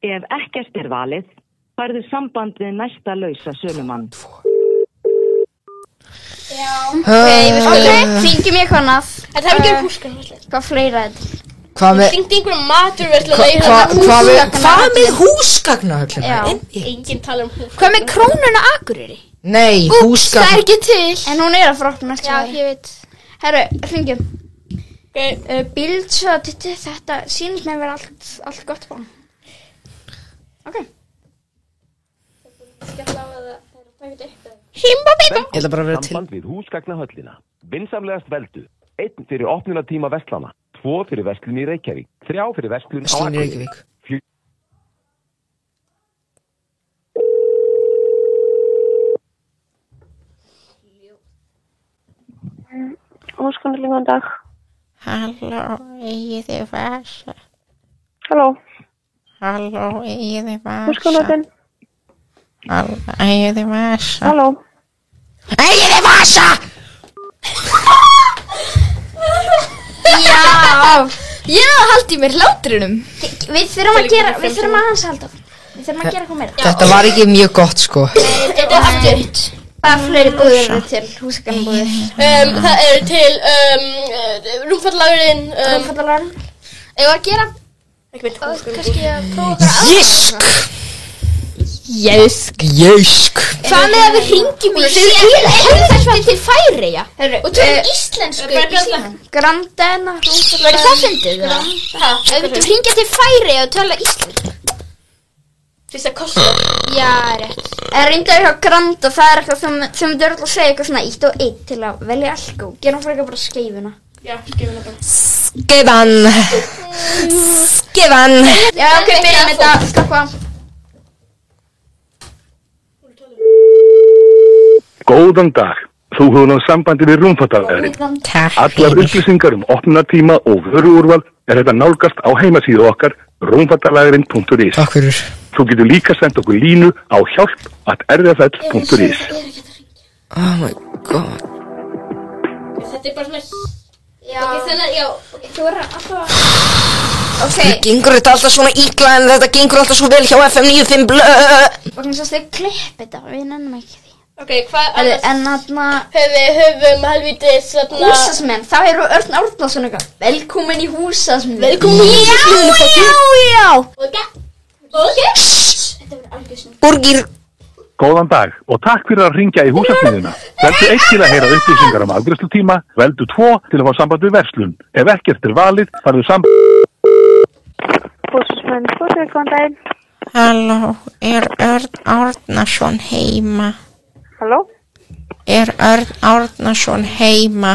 Ef ekkert valið, færðu samband við næsta lausa sölumann. Já, ok, hringjum ég kannað. En það er ekki húsgögn. Hvað fleira þetta? Hvað með húsgagnahöllina? Enginn tala húsgagn. Hvað með krónuna Akureyri? Nei, húsgagn. Það er ekki til. En hún að fara okkur næstu. Já, ég veit. Herru, hringjum. Bíldsöða þetta sýnist með að vera allt gott bá. Ok. Skella á að það taka þetta upp. Ég ætla bara að vera til. Samband við húsgagnahöllina. Vinsamlegast veldu. 1 fyrir opnunartíma verslana. 2 fyrir verslun í Reykjavík. 3 fyrir verslun á Akureyri. Óskanlega góðan dag. Halló, Eyði vasa. Halló. Halló, Eyði vasa. Óskanlega. Eyði vasa. Halló. Eyði vasa! Já, ég er að halda í mér hlátrinum. Við þurfum að hans halda. Við þurfum að gera eitthvað meira. Þetta var ekki mjög gott sko. Þetta er aftur. Bara fleiri búðir til húsgagnabúðir. Það eru til rúmfallagurinn. Ef að gera kannski að prófa Jæsk. Hvað með að við hringjum í þetta til Færeyja og tölum íslensku í síðan. Grandena. Verður það fyndið? Ef við hringja til Færeyja og tala íslensku. Fyrst að kosta. Já, rétt. En reyndar hjá Granda, það eitthvað sem myndir öll að segja eitthvað svona 1 og 1 til að velja Elko. Gerum frekar bara skeifuna. Já, skeifuna bara. Skeifan. Já, ok, byrjum þetta, slappa. Góðan dag. Þú hefur náð sambandi við rúmfattalæðurinn. Allar upplýsingar opnunartíma og vöruúrval þetta nálgast á heimasíðu okkar rúmfattalæðurinn.is. Takk fyrir. Þú getur líka sendt okkur línu á hjálp@rfl.is. Oh my god. Þetta bara svona. Já. Ok, þannig, já. Þú alltaf að... Það gengur þetta alltaf svona illa en þetta gengur alltaf svo vel hjá FM 95 blö. Vagnar þess að þau klipp þetta, við nennum ekki því. Ok, hvað annars? En þarna... Höfum helvítis þarna... Húsasmenn, þá Örn Árnason eitthvað. Velkomin í húsasmenn. Velkomin í húsasmenn. Já. Ok. Þetta verður algjör snið. Borgir. Góðan dag og takk fyrir að hringja í húsasmiðjuna. Veldu 1 til að heyra upplýsingar afgreiðslutíma, veldu 2 til að fá samband við verslun. Ef ekkert valið, farðu samband... Húsasmenn, góðan daginn. Halló, Örn Árnason heima? Halló? Örn Árnason heima?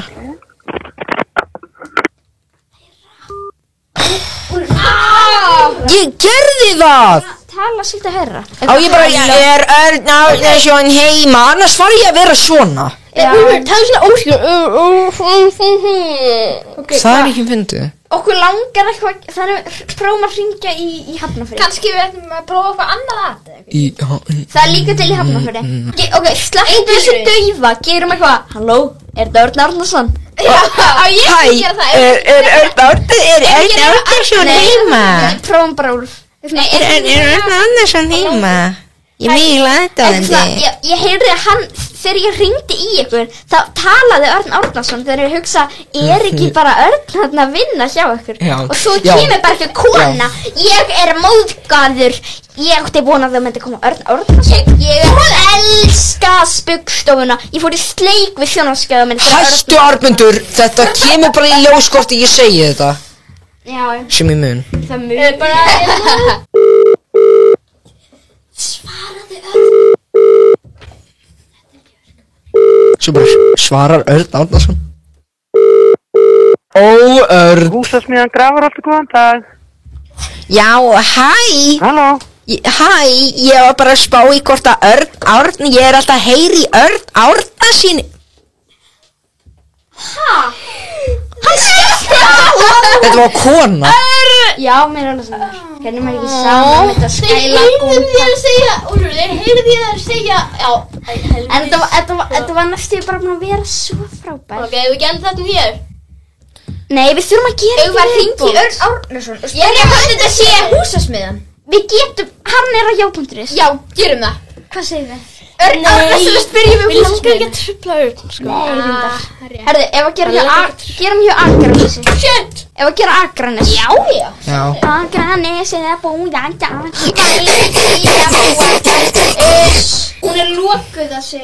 Ég gerði það! Tala svolítið herra. Á ég bara, Örn Árnason heima, annars var ég að vera svona. Tala svona óskjör. Það ekki fyndið. Okkur langar eitthvað, þannig prófum að hringja í Hafnarfirði. Kannski við ætlum að prófa eitthvað annað að þetta. Það líka til í Hafnarfirði. Ok, sleppum þessu daufa, gerum eitthvað. Halló, þetta Örn Árnason? Já, ég skal gera það. Örn Árnason heima? Prófum bara Úlf. Örn Árnason heima? Ég mýla þetta á þendi. Ég heyrði að hann, þegar ég hringdi í ykkur, þá talaði Örn Árnason þegar ég hugsa, ekki bara Örn þarna að vinna hjá ykkur? Og svo kemur bara ekki kona, ég móðgaður, ég átti von að þau myndi koma Örn Árnason. Ég elska Spaugstofuna, ég fór í sleik við sjónvarpsstöðvarmenn. Hættu Arnmundur, þetta kemur bara í ljós hvort ég segi þetta. Já. Sem í mun. Það mun. Svaraði Örn. Svo bara svarar Örn Árnason. Ó, Örn. Húsasmiðjan Grafarholt, góðan dag. Já, hæ. Halló. Hæ, ég var bara að spá í hvort að Örn, ég alltaf að heyri Örn Árnason. Hæ? Hann skellti á. Þetta var kona. Já, mér alveg sem það. Hvernig maður ekki saman þetta skæla góð. Ég heyrði þér að segja, Úlfur, ég heyrði þér að segja, já, En þetta var næstu bara búin að vera svo frábært. Ok, við gerum þetta hér. Nei, við þurfum að gera Ég var að hringja í Örn Árnason. Ég er að þetta sé húsasmiðjan. Við getum, hann á hjá.is. Já, gerum það. Hvað segir við? Örn Árnason að spyrja mig Við langar ekki að trufla Örn, sko. Nei, reyndar. Herðu, ef að gerum hjá Akranesi. Shit! Ef að gera Akranes. Já. Akranes eða búða. Hún lokuð þessi.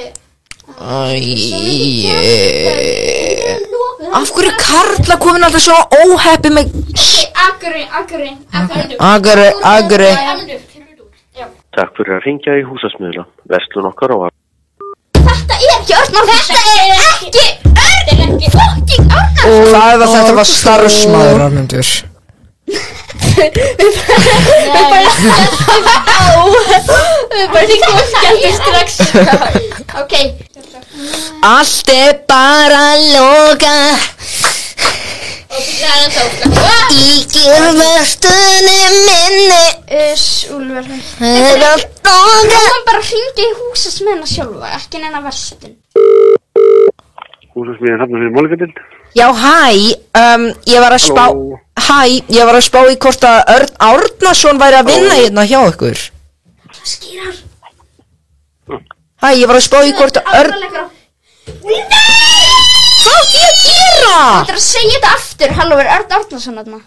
Af hverju Karla komin alltaf svona óheppi með... Agri. Takk fyrir að hringja í húsasmiðjuna. Verslun okkar á Þetta er ekki Örn Árnason. Þetta er ekki fucking Árnason. Og þetta var starfsmaður Arnmundur. Við bara hringum og skelltum strax. Ok. Allt bara loka. Í verslunni minni. Úlfur. Þú var bara að hringja í húsasmiðjuna sjálfa, ekki neina verslun. Húsasmiðjan Hafnarfirði Málagötu. Já, hæ, ég var að spá... Hæ, ég var að spá í hvort að Örn Árnason væri að vinna hérna hjá ykkur. Hvað skýrar? Hæ, ég var að spá í hvort að Örn... Hvað átti ég að gera? Þú ættir að segja þetta aftur, halló, er Örn Árnason þarna?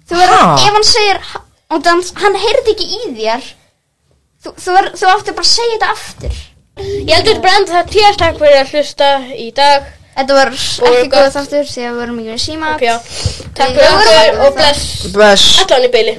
Þú verður, ef hann segir, hann heyrði ekki í þér, þú áttir bara að segja þetta aftur. Ég heldur brend það takk fyrir að hlusta í dag. Þetta var ekki góð þáttur því að við vorum ekki með síma. Takk fyrir okkur og bless. Bless. Allan í beili.